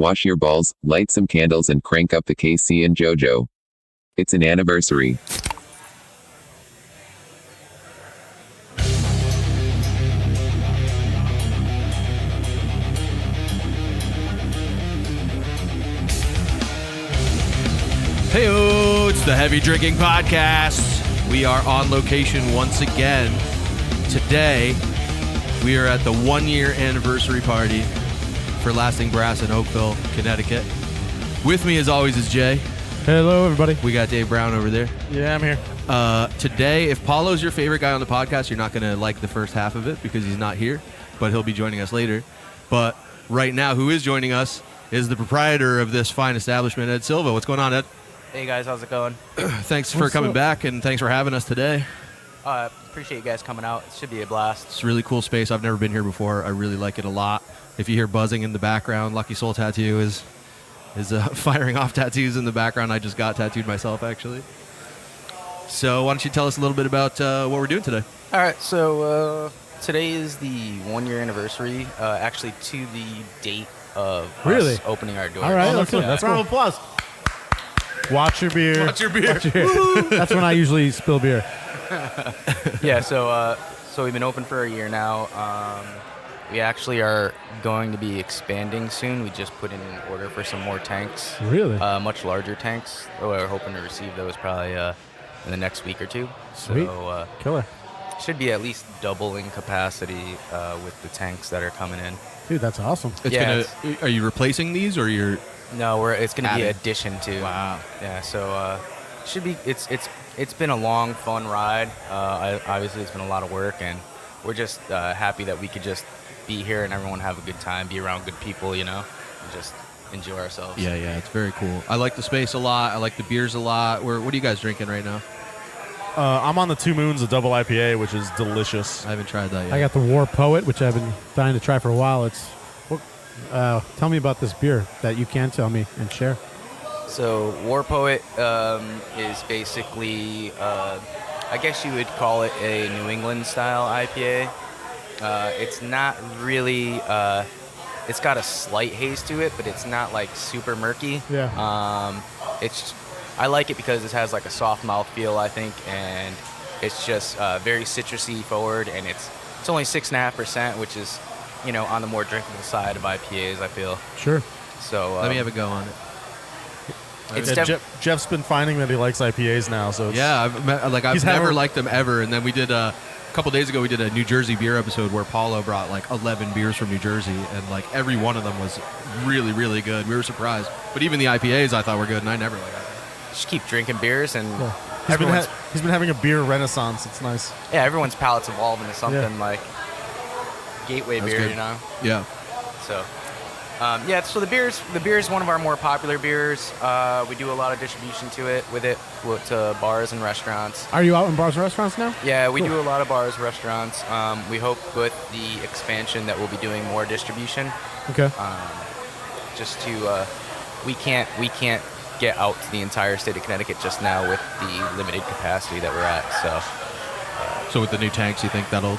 Wash your balls, light some candles, and crank up the KC and JoJo. It's an anniversary. Hey-o, it's the Heavy Drinking Podcast. We are on location once again. Today, we are at the 1-year anniversary party for Lasting Brass in Oakville, Connecticut. With me, as always, is Jay. Hello, everybody. We got Dave Brown over there. Yeah, I'm here. Today, if Paulo's your favorite guy on the podcast, you're not going to like the first half of it because he's not here, but he'll be joining us later. But right now, who is joining us is the proprietor of this fine establishment, Ed Silva. What's going on, Ed? Hey guys, how's it going? Thanks for coming back, and thanks for having us today. Appreciate you guys coming out. It should be a blast. It's a really cool space. I've never been here before. I really like it a lot. If you hear buzzing in the background, Lucky Soul Tattoo is firing off tattoos in the background. I just got tattooed myself, actually. So why don't you tell us a little bit about what we're doing today? All right, so today is the 1-year anniversary, actually to the date of us opening our doors. All right, So, that's round of applause. Watch your beer. Watch your beer. That's when I usually spill beer. yeah, so we've been open for a year now. We actually are going to be expanding soon. We just put in an order for some more tanks. Really? Much larger tanks. We're hoping to receive those probably in the next week or two. Sweet. So, Killer. should be at least doubling capacity with the tanks that are coming in. Dude, that's awesome. Are you replacing these, or you're... No, it's going to be Added. addition to. Wow. Yeah, so should be. It's been a long, fun ride. Obviously, it's been a lot of work, and we're just happy that we could just be here and everyone have a good time, be around good people, and just enjoy ourselves. Yeah, it's very cool. I like the space a lot. I like the beers a lot. What are you guys drinking right now? I'm on the 2 Moons, a double IPA, which is delicious. I haven't tried that yet. I got the War Poet, which I've been dying to try for a while. Tell me about this beer that you can tell me and share. So War Poet is basically, I guess you would call it a New England style IPA. It's not really. It's got a slight haze to it, but it's not like super murky. Yeah. I like it because it has like a soft mouthfeel, I think, and it's just very citrusy forward, and it's only 6.5%, which is, on the more drinkable side of IPAs, I feel. Sure. So Let me have a go on it. Jeff's been finding that he likes IPAs now, so I've never liked them ever. And then we did a couple days ago, we did a New Jersey beer episode where Paulo brought like 11 beers from New Jersey, and like every one of them was really, really good. We were surprised, but even the IPAs I thought were good, and I never like IPAs. just keep drinking beers, and he's been having a beer renaissance. It's nice. Yeah, everyone's palate's evolving to something like gateway That's beer, good. Yeah. So. So the beer is one of our more popular beers. We do a lot of distribution to bars and restaurants. Are you out in bars and restaurants now? Yeah, we do a lot of bars, restaurants. We hope with the expansion that we'll be doing more distribution. Okay. Just to we can't get out to the entire state of Connecticut just now with the limited capacity that we're at. So with the new tanks, you think that'll...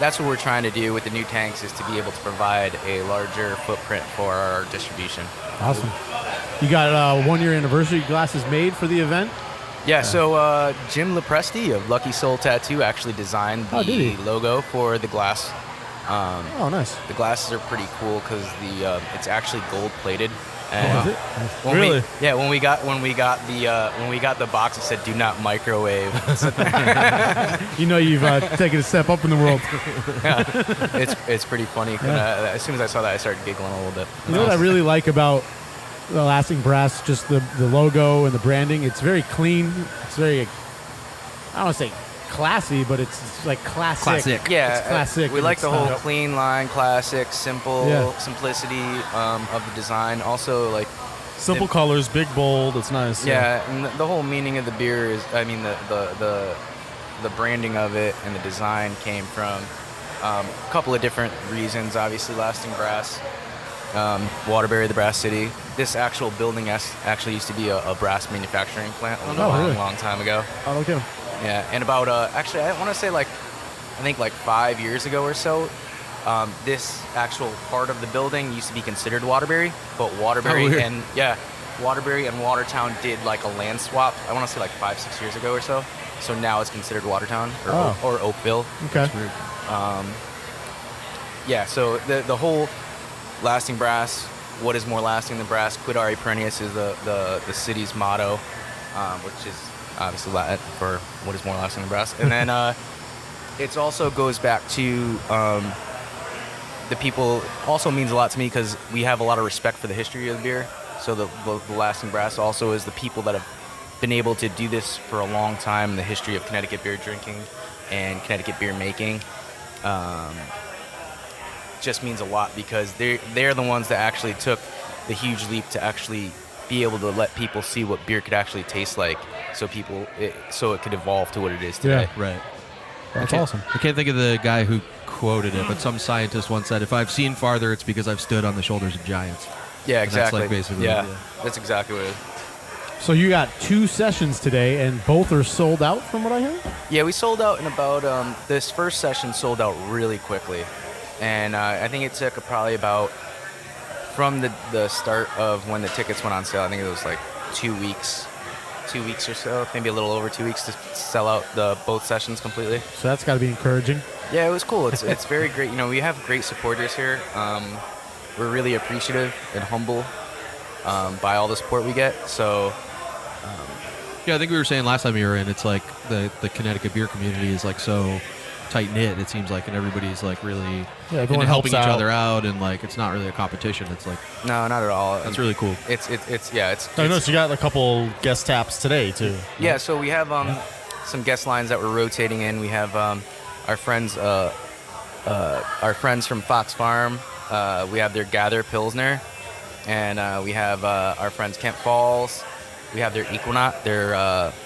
That's what we're trying to do with the new tanks, is to be able to provide a larger footprint for our distribution. Awesome. You got 1-year anniversary glasses made for the event? Yeah, so Jim Lepresti of Lucky Soul Tattoo actually designed the logo for the glass. Nice. The glasses are pretty cool because it's actually gold plated. And is it? Really? When we got the box, it said "Do not microwave." You've taken a step up in the world. Yeah, it's pretty funny. As soon as I saw that, I started giggling a little bit. You know what I really like about the Lasting Brass, just the logo and the branding. It's very clean. It's very, I don't want to say classy, but it's like classic. Yeah, it's classic. We like the whole clean line, classic, simplicity of the design. Also, like simple colors, big, bold. It's nice. Yeah, and the whole meaning of the beer is, the branding of it and the design came from a couple of different reasons. Obviously, Lasting Brass, Waterbury, the Brass City. This actual building actually used to be a brass manufacturing plant a long time ago. Oh, okay. Yeah, and about actually, I want to say I think 5 years ago or so, this actual part of the building used to be considered Waterbury, but Waterbury weird. Waterbury and Watertown did like a land swap. I want to say like 5-6 years ago or so. So now it's considered Watertown or Oakville. Okay. Yeah. So the whole lasting brass. What is more lasting than brass? Quid are perennius is the city's motto, which is obviously Latin for what is more lasting than brass. And then it also goes back to the people. Also means a lot to me because we have a lot of respect for the history of the beer. So the lasting brass also is the people that have been able to do this for a long time in the history of Connecticut beer drinking and Connecticut beer making. Just means a lot because they're the ones that actually took the huge leap to actually be able to let people see what beer could actually taste like, so it could evolve to what it is today. Yeah. Right. That's awesome. I can't think of the guy who quoted it, but some scientist once said, "If I've seen farther, it's because I've stood on the shoulders of giants." Yeah, And exactly. that's like basically yeah, that's exactly what it is. So you got 2 sessions today, and both are sold out from what I hear? Yeah, we sold out in about this first session sold out really quickly, and I think it took probably about from the start of when the tickets went on sale. I think it was like 2 weeks or so, maybe a little over 2 weeks to sell out both sessions completely. So that's got to be encouraging. Yeah, it was cool. It's very great. You know, we have great supporters here. We're really appreciative and humble by all the support we get. So. Yeah, I think we were saying last time you were in, it's like the Connecticut beer community is like so tight knit. It seems like, and everybody's like really everyone helping helps each out. other out, and like it's not really a competition. It's like No, not at all. that's really cool. It's I noticed you got a couple guest taps today too. yeah. So we have some guest lines that we're rotating in. We have our friends from Fox Farm. We have their Gather Pilsner, and we have our friends Kent Falls. We have their Equinaut, their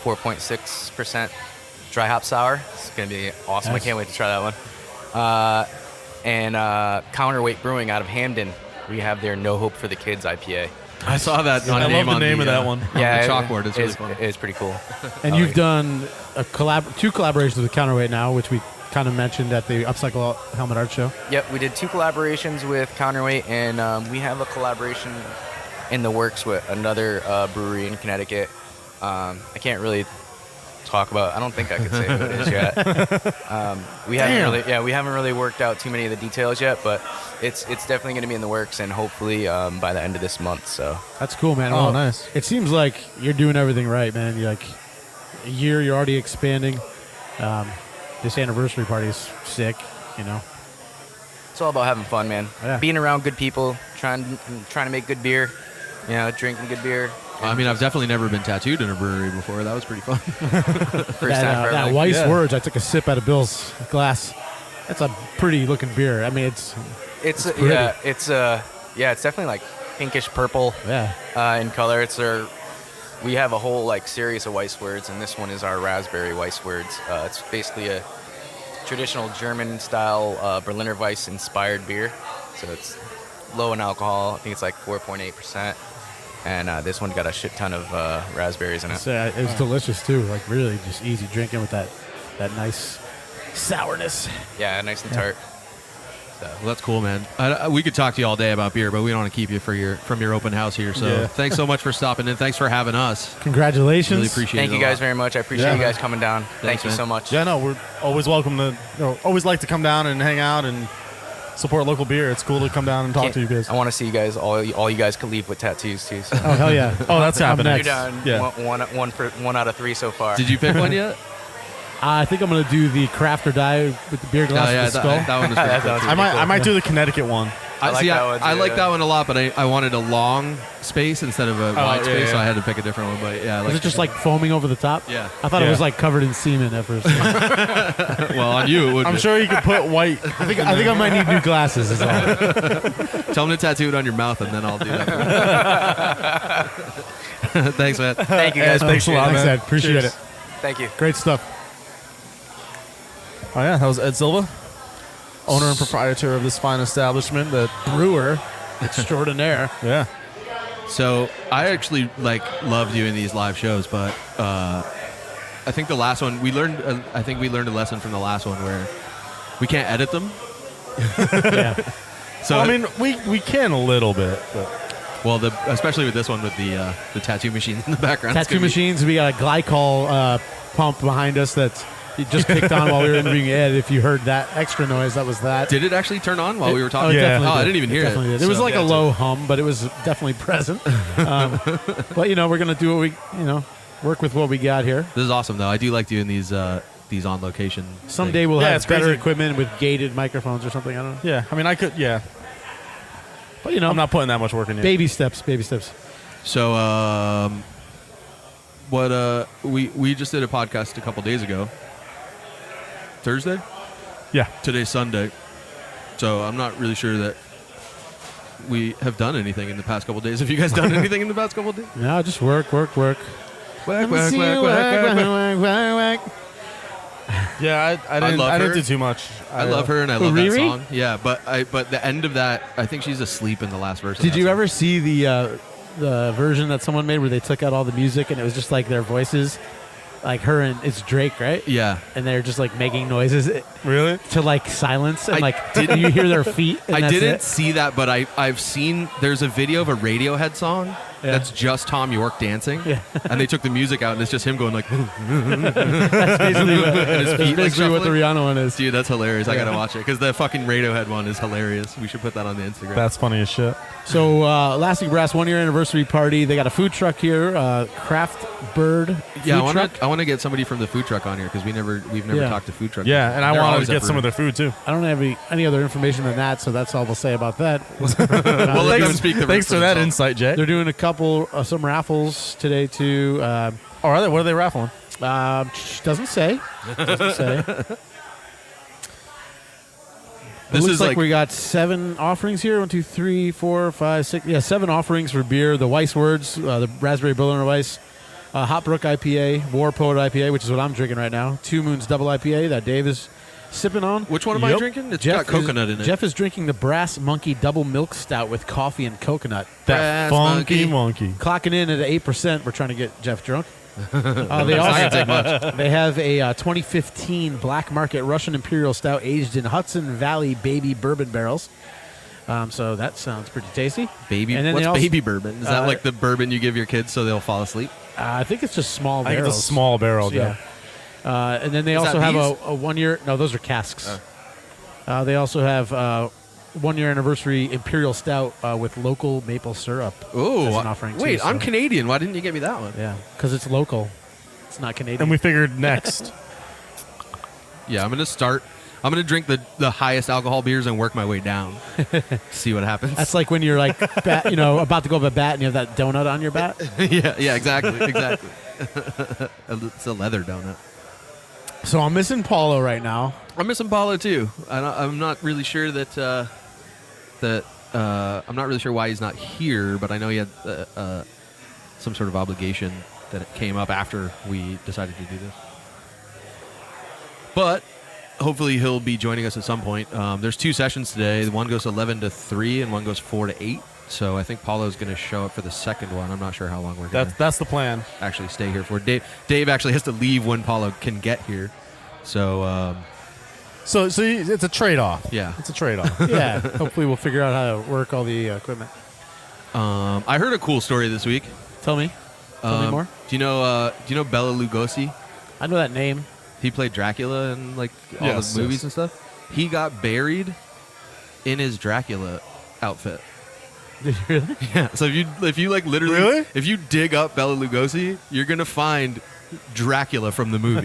4.6% dry hop sour. It's gonna be awesome. Nice. I can't wait to try that one. And Counterweight Brewing out of Hamden. We have their No Hope for the Kids IPA. I saw that. I love the name of that one. On the chalkboard. It's really it's, fun. it's pretty cool. And you've done 2 collaborations with Counterweight now, which we kind of mentioned at the Upcycle Helmet Art Show. Yep, we did 2 collaborations with Counterweight, and we have a collaboration in the works with another brewery in Connecticut. I can't really talk about. I don't think I could say who it is yet. We haven't really worked out too many of the details yet, but it's definitely going to be in the works, and hopefully by the end of this month. So That's cool, man. Oh, Well, nice. It seems like you're doing everything right, man. You're like a year, you're already expanding. This anniversary party is sick, you know. it's all about having fun, man. Yeah. Being around good people, trying to make good beer, drinking good beer. I mean, I've definitely never been tattooed in a brewery before. That was pretty fun. First time for That everything. Weiss Yeah. Words, I took a sip out of Bill's glass. That's a pretty looking beer. I mean, it's It's pretty. it's definitely like pinkish purple. yeah. In color. We have a whole like series of Weiss Words, and this one is our raspberry Weiss Words. It's basically a traditional German style Berliner Weiss inspired beer. So it's low in alcohol. I think it's like 4.8%. And this one got a shit ton of raspberries in it. It was delicious too. Like really just easy drinking with that nice sourness. Yeah, nice and tart. Well, that's cool, man. We could talk to you all day about beer, but we don't want to keep you from your open house here. So Yeah. thanks so much for stopping in. Thanks for having us. Congratulations. Really appreciate Thank it. you a guys lot. very much. I appreciate Yeah. you guys coming down. Thank you man. so much. Yeah, no, we're always welcome to. Always like to come down and hang out and support local beer. It's cool to come down and talk to you guys. I want to see you guys. All you guys could leave with tattoos too. So. Oh hell yeah. Oh, that's I'm happening. next. You're down Yeah. one out of 3 so far. Did you pick one yet? I think I'm gonna do the craft or die with the beer glass with the skull. that one was pretty That cool. sounds too. I might do the Connecticut one. I like that one, too, I like yeah. that one a lot, but I wanted a long space instead of a wide yeah, space, so yeah. I had to pick a different one. But yeah, I Is like it just like foaming over the top? Yeah. I thought it Yeah. was like covered in semen at first. well on you. It would I'm be. sure you could put white. I think I might need new glasses. Is all. Tell them to tattoo it on your mouth, and then I'll do that. Thanks, man. Thank you guys. Thanks a lot, Thanks, man. Ed. Appreciate Cheers. it. Thank you. Great stuff. Oh yeah, that was Ed Silva, owner and proprietor of this fine establishment. That Brewer extraordinaire. yeah. So I actually love doing these live shows, but I think the last one we learned. I think we learned a lesson from the last one where we can't edit them. Yeah. So I mean, we can a little bit, but well, especially with this one with the tattoo machine in the background. it's Tattoo gonna be- machines. We got a glycol pump behind us that's just kicked on while we were interviewing Ed. If you heard that extra noise, that was that. Did it actually turn on while we were talking? it Yeah. definitely Oh, I did. didn't even hear Definitely it. did. It was So- like a low hum, but it was definitely present. But we're gonna do what we work with what we got here. This is awesome, though. I do like doing these on location. Someday we'll Yeah, have it's better crazy. equipment with gated microphones or something. I don't know. yeah. I mean, I could. Yeah, But I'm not putting that much work in yet. baby steps. Baby steps. So, we just did a podcast a couple days ago. Thursday? Yeah. Today's Sunday. So I'm not really sure that we have done anything in the past couple days. Have you guys done anything in the past couple days? No, just work. Whack, Let whack, me see whack, you whack, whack, whack. whack. Yeah, I didn't. love I didn't her. do too much. I love her and I Who, love that Riri? song. Yeah, but the end of that, I think she's asleep in the last verse. of Did that you song. ever see the version that someone made where they took out all the music and it was just like their voices, like her and it's Drake, right? Yeah. And they're just like making noises Really? to like silence and I like didn't- you hear their feet. And I that's didn't it. see that, but I've seen there's a video of a Radiohead song that's just Tom York dancing, Yeah. and they took the music out and it's just him going like, That's basically what, his that's feet, like, basically what the shuffling. Rihanna one is. dude, that's hilarious. I gotta watch it because the fucking Radiohead one is hilarious. We should put that on the Instagram. That's funny as shit. So Lasting Brass 1 year anniversary party. They got a food truck here, Craftbird Food yeah, Truck. I want to get somebody from the food truck on here because we've never Yeah. talked to food truck. Yeah, and I They're wanted always to get up some for of their food too. I don't have any other information than that, so that's all we'll say about that. We'll let them speak. Thanks for that themselves. insight, Jay. They're doing a couple, some raffles today too. Oh, are they? What are they raffling? Doesn't say. Doesn't say. It This looks is like like we got 7 offerings here. 1, 2, 3, 4, 5, 6. Yeah, 7 offerings for beer. The Weiss Words, the Raspberry Berliner Weiss, Hot Brook IPA, War Poet IPA, which is what I'm drinking right now. 2 Moons Double IPA that Dave is sipping on. which one am I Yep. drinking? It's got coconut in it. Jeff is drinking the Brass Monkey Double Milk Stout with coffee and coconut. That Brass funky monkey. monkey. Clocking in at 8%. We're trying to get Jeff drunk. They It's not gonna also take much. they have a 2015 Black Market Russian Imperial Stout aged in Hudson Valley baby bourbon barrels. So that sounds pretty tasty. Baby, And then what's they also- baby bourbon? Is that uh, like the bourbon you give your kids so they'll fall asleep? I think it's just small I think barrels. it's a small barrel. Yeah. Yeah. And then they Is also that have these? a 1 year. No, those are casks. They also have 1 year anniversary Imperial Stout with local maple syrup. Oh, as an offering too, wait, I'm so- Canadian. Why didn't you get me that one? Yeah, because it's local. It's not Canadian. And we figured next. Yeah, I'm gonna drink the highest alcohol beers and work my way down. See what happens. That's like when you're like, about to go up a bat and you have that donut on your bat. yeah, exactly. It's a leather donut. So I'm missing Paulo right now. I'm missing Paulo too. I'm not really sure that I'm not really sure why he's not here, but I know he had some sort of obligation that it came up after we decided to do this. But hopefully he'll be joining us at some point. There's 2 sessions today. One goes 11 to 3 and one goes 4 to 8. So I think Paulo's going to show up for the second one. I'm not sure how long we're going to That's the plan. actually stay here for. Dave actually has to leave when Paulo can get here. So So it's a trade-off. yeah. It's a trade-off. Yeah, hopefully we'll figure out how to work all the equipment. I heard a cool story this week. Tell me more. Do you know Bela Lugosi? I know that name. He played Dracula in like all Yes, the movies yes. and stuff. He got buried in his Dracula outfit. Did you really? Yeah. So if you like literally Really? if you dig up Bela Lugosi, you're gonna find Dracula from the movies.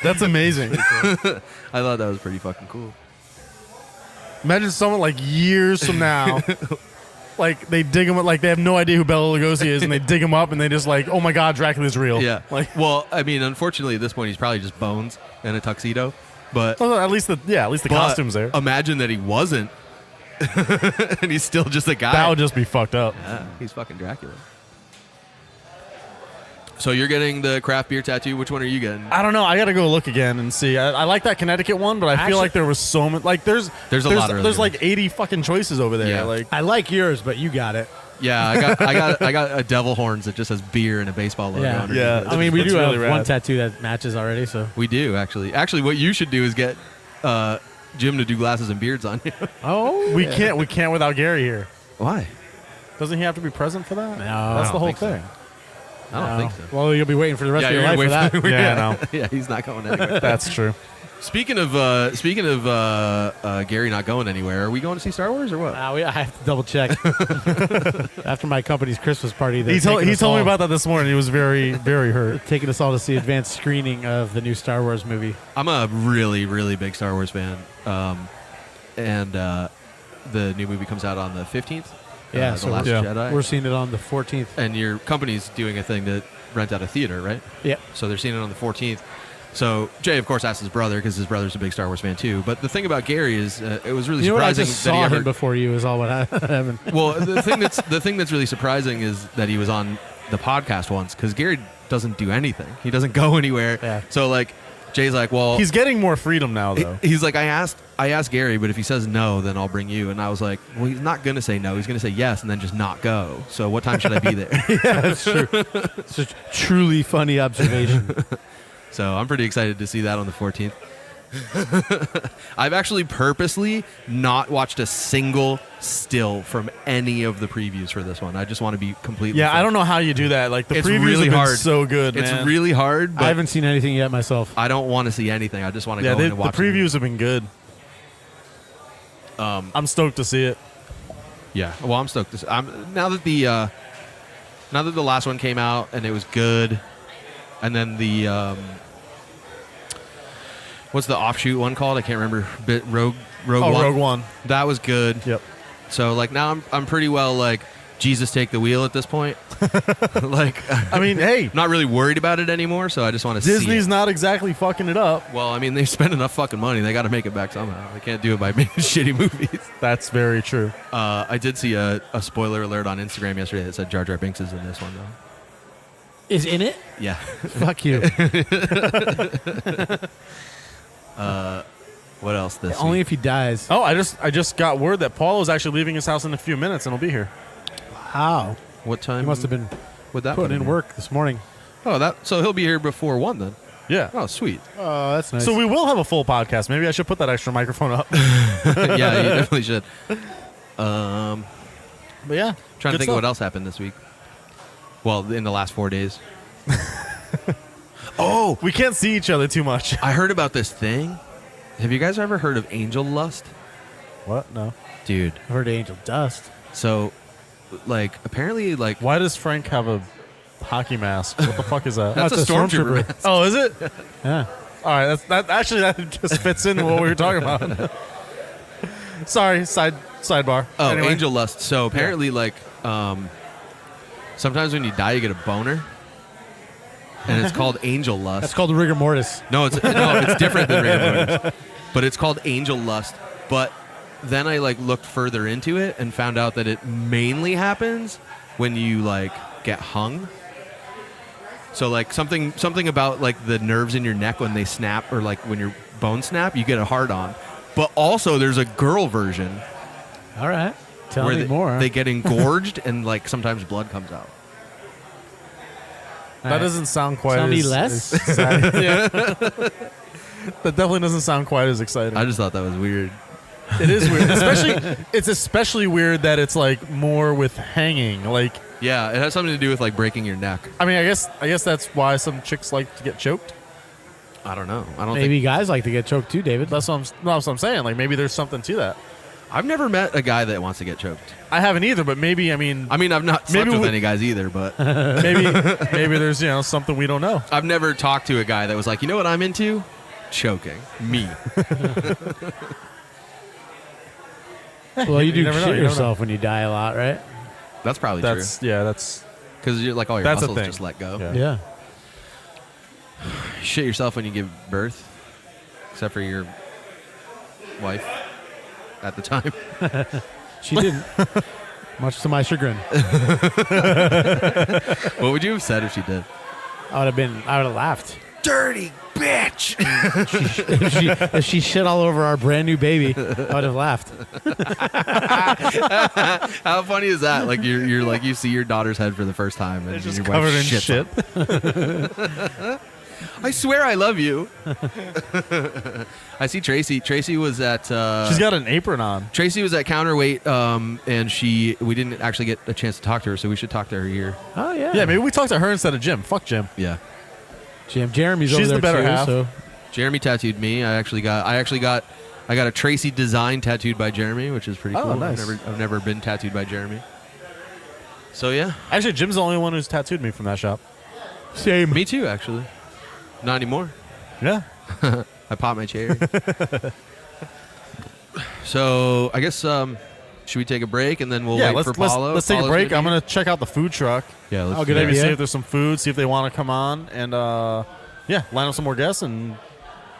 That's amazing. I thought that was pretty fucking cool. Imagine someone like years from now, like they dig him up, like they have no idea who Bela Lugosi is, and they dig him up, and they just like, oh my god, Dracula's real. Yeah. Like, Well, I mean, unfortunately, at this point, he's probably just bones and a tuxedo. But well, at least the but costume's there. Imagine that he wasn't, and he's still just a guy. That would just be fucked up. Yeah, he's fucking Dracula. So you're getting the craft beer tattoo. Which one are you getting? I don't know. I got to go look again and see. I like that Connecticut one, but I feel Actually- like there was so much. Like there's a lot of really there's good like 80 fucking choices over there. Yeah. Like I like yours, but you got it. Yeah, I got a devil horns that just has beer and a baseball logo. Yeah. underneath Yeah. it. I mean, we That's do really have rad. one tattoo that matches already. So We do actually. Actually, what you should do is get Jim to do glasses and beards on you. Oh, We can't without Gary here. Why? Doesn't he have to be present for that? No. That's I the don't whole think so. thing. I don't think so. Well, you'll be waiting for the rest of your life for that. Yeah, I know. Yeah, he's not going anywhere. That's true. Speaking of Gary not going anywhere, are we going to see Star Wars or what? I have to double check. After my company's Christmas party, He told me about that this morning. He was very, very hurt. taking us all to see advanced screening of the new Star Wars movie. I'm a really, really big Star Wars fan, and the new movie comes out on the 15th. Yeah, The so Last Jedi. we're seeing it on the 14th. And your company's doing a thing to rent out a theater, right? Yeah. So they're seeing it on the 14th. So Jay, of course, asked his brother because his brother's a big Star Wars fan too. But the thing about Gary is, it was really You know what? I surprising just that he saw ever. him before you. Is all what happened. Well, the thing that's really surprising is that he was on the podcast once because Gary doesn't do anything. He doesn't go anywhere. Yeah. So like, Jay's like, well, He's getting more freedom now, though. he's like, I asked Gary, but if he says no, then I'll bring you. And I was like, well, he's not gonna say no. He's gonna say yes, and then just not go. So what time should I be there? Yeah, that's true. It's a truly funny observation. So I'm pretty excited to see that on the 14th. I've actually purposely not watched a single still from any of the previews for this one. I just want to be completely. Yeah, fair. I don't know how you do that. Like the It's previews really have been hard. so good, man. It's really hard, but I haven't seen anything yet myself. I don't want to see anything. I just want to yeah. go in The and watch previews have been good. I'm stoked to see it. Yeah. Well, I'm stoked. Now that the last one came out and it was good, and then the what's the offshoot one called? I can't remember. Rogue One. Rogue One. That was good. Yep. So like now I'm pretty well like Jesus take the wheel at this point. Like I mean, hey, not really worried about it anymore. So I just want to see. Disney's It. not exactly fucking it up. Well, I mean they spend enough fucking money. They got to make it back somehow. They can't do it by making shitty movies. That's very true. I did see a spoiler alert on Instagram yesterday that said Jar Jar Binks is in this one though. Is in it? Yeah. Fuck you. What else this Only week? if he dies. Oh, I just got word that Paulo's actually leaving his house in a few minutes and he'll be here. Wow. What time? He must have been Would that putting put in work this morning. Oh, so he'll be here before 1 then. Yeah. Oh, sweet. Oh, that's nice. So we will have a full podcast. Maybe I should put that extra microphone up. Yeah, you definitely should. But yeah, Trying to good think stuff. of what else happened this week. Well, in the last 4 days. Oh, We can't see each other too much. I heard about this thing. Have you guys ever heard of angel lust? What? No. Dude, I've heard Angel Dust. so like apparently like Why does Frank have a hockey mask? What the fuck is that? that's a That's a stormtrooper. stormtrooper. mask. Oh, is it? Yeah. All right. That just fits in what we were talking about. Sorry. Sidebar. Oh, Anyway. angel lust. So apparently like sometimes when you die you get a boner. And it's called angel lust. That's called rigor mortis. No, it's different than rigor mortis. But it's called angel lust. But then I like looked further into it and found out that it mainly happens when you like get hung. So like something about like the nerves in your neck when they snap or like when your bones snap, you get a hard on. But also there's a girl version All right. Tell where me more. they get engorged and like sometimes blood comes out. That doesn't sound quite Tell as me less? as exciting. Yeah. That definitely doesn't sound quite as exciting. I just thought that was weird. It is weird. It's especially weird that it's like more with hanging. Like, Yeah, it has something to do with like breaking your neck. I mean, I guess that's why some chicks like to get choked. I don't know. I don't Maybe think guys like to get choked too, David. That's what I'm saying. Like, maybe there's something to that. I've never met a guy that wants to get choked. I haven't either, but maybe I've not slept Maybe with we- any guys either, but maybe there's something we don't know. I've never talked to a guy that was like, you know what I'm into? Choking. Me. Well, you do never know, shit you don't yourself when you die a lot, right? That's probably That's true. that's Because you're like all your That's a muscles thing. just let go. Yeah. Yeah. You shit yourself when you give birth, except for your wife at the time. She didn't. Much to my chagrin. What would you have said if she did? I would have laughed. Dirty bitch. If she shit all over our brand new baby, I would have laughed. How funny is that? Like you're like you see your daughter's head for the first time and it's just your covered wife in shits shit. on- I swear I love you. I see Tracey. Tracey was at. She's got an apron on. Tracey was at Counterweight, and we didn't actually get a chance to talk to her, so we should talk to her here. Oh yeah. Yeah, maybe we talk to her instead of Jim. Fuck Jim. Yeah. Jeremy's She's over there the better too, half. So Jeremy tattooed me. I got a Tracey design tattooed by Jeremy, which is pretty Oh, cool. nice. I've never been tattooed by Jeremy. So yeah, Actually, Jim's the only one who's tattooed me from that shop. same. me too. Actually, not anymore. Yeah. I popped my cherry. So I guess should we take a break and then we'll wait for Paulo? Let's take a Paulo's break. gonna I'm be- gonna check out the food truck. Yeah, let's Oh, do good that. Maybe idea. see if there's some food. See if they want to come on, and line up some more guests and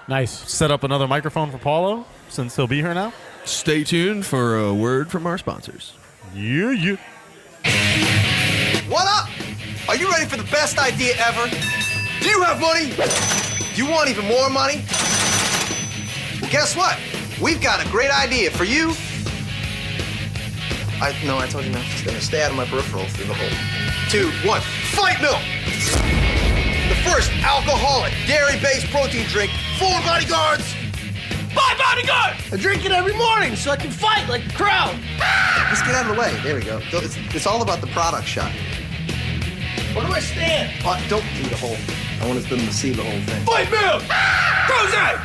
Nice. set up another microphone for Paulo since he'll be here now. Stay tuned for a word from our sponsors. Yeah. What up? Are you ready for the best idea ever? Do you have money? Do you want even more money? Well, guess what? We've got a great idea for you. I told you not to stay. Stay out of my peripheral through the whole. 2, 1. Fight Milk! The first alcoholic, dairy-based protein drink for bodyguards. Buy bodyguard! I drink it every morning so I can fight like the crowd. Let's get out of the way. There we go. It's all about the product shot. Where do I stand? Don't do the whole. I want them to see the whole thing. Fight Milk! Jose!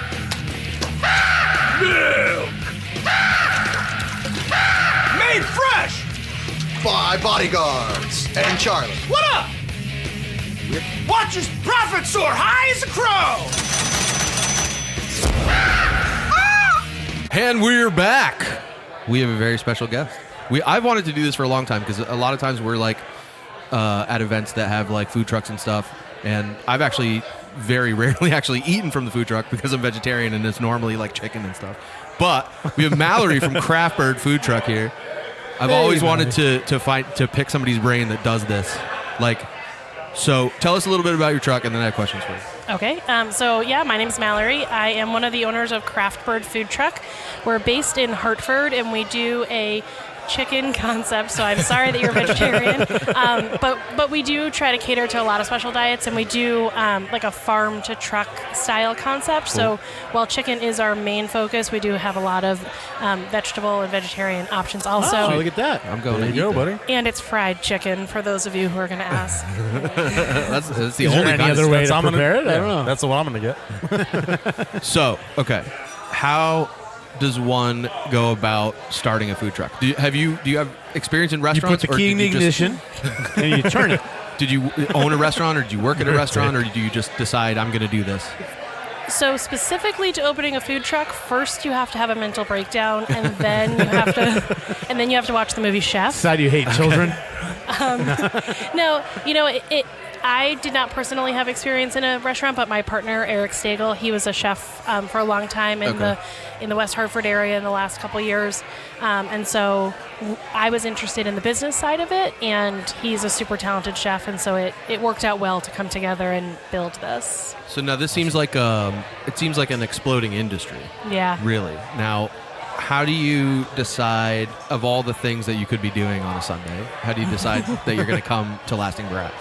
Milk! Made fresh! By bodyguards and Charlie. What up? Watch his profits soar high as a crow! And we're back. We have a very special guest. I've wanted to do this for a long time because a lot of times we're like at events that have like food trucks and stuff, and I've actually very rarely actually eaten from the food truck because I'm vegetarian and it's normally like chicken and stuff. But we have Mallory from Craftbird Food Truck here. I've always wanted to pick somebody's brain that does this. So tell us a little bit about your truck, and then I have questions for you. Okay, my name's Mallory. I am one of the owners of Craftbird Food Truck. We're based in Hartford, and we do a chicken concept, so I'm sorry that you're vegetarian. But we do try to cater to a lot of special diets, and we do like a farm to truck style concept. So while chicken is our main focus, we do have a lot of vegetable and vegetarian options also. Oh, look at that. I'm going There to you go, eat that. buddy. And it's fried chicken for those of you who are going to ask. That's the Is there only any kind other of way stuff. to I'm gonna- prepare it? I yeah, don't know. That's what I'm gonna get. So, okay, how does one go about starting a food truck? Do you have experience in You restaurants? put the or key in did the you just- ignition and you turn it. Did you own a restaurant, or did you work at a restaurant, or do you just decide I'm going to do this? So specifically to opening a food truck, first you have to have a mental breakdown, and then you have to watch the movie Chef. Decide you hate children. No, I did not personally have experience in a restaurant, but my partner Eric Stagel, he was a chef for a long time in the West Hartford area in the last couple years, and so I was interested in the business side of it, and he's a super talented chef, and so it worked out well to come together and build this. So now this seems like an exploding industry. Yeah. Really. Now, how do you decide, of all the things that you could be doing on a Sunday, how do you decide that you're going to come to Lasting Grass?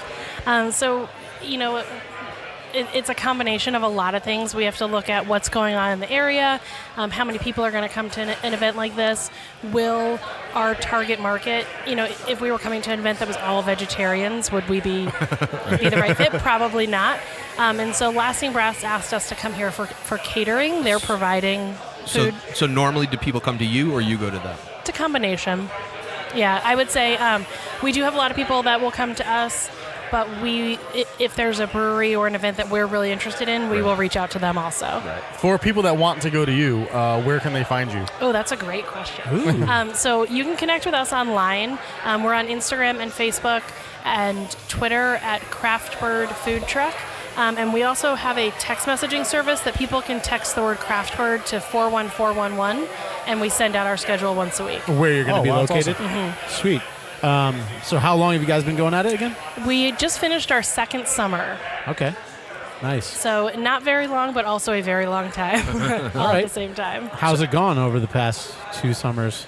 It's a combination of a lot of things. We have to look at what's going on in the area, how many people are going to come to an event like this. Will our target market, if we were coming to an event that was all vegetarians, would we be the right fit? Probably not. And so Lasting Brass asked us to come here for catering. They're providing food. So normally do people come to you, or you go to them? It's a combination. Yeah, I would say we do have a lot of people that will come to us, but if there's a brewery or an event that we're really interested in, we will reach out to them also. Right. For people that want to go to you, where can they find you? Oh, that's a great question. So you can connect with us online. We're on Instagram and Facebook and Twitter at Craftbird Food Truck. And we also have a text messaging service that people can text the word Craftbird to 41411, and we send out our schedule once a week. Where you're going to be wow, that's located? awesome. Sweet. So how long have you guys been going at it again? We just finished our second summer. Okay. Nice. So not very long, but also a very long time all at the same time. How's it gone over the past 2 summers?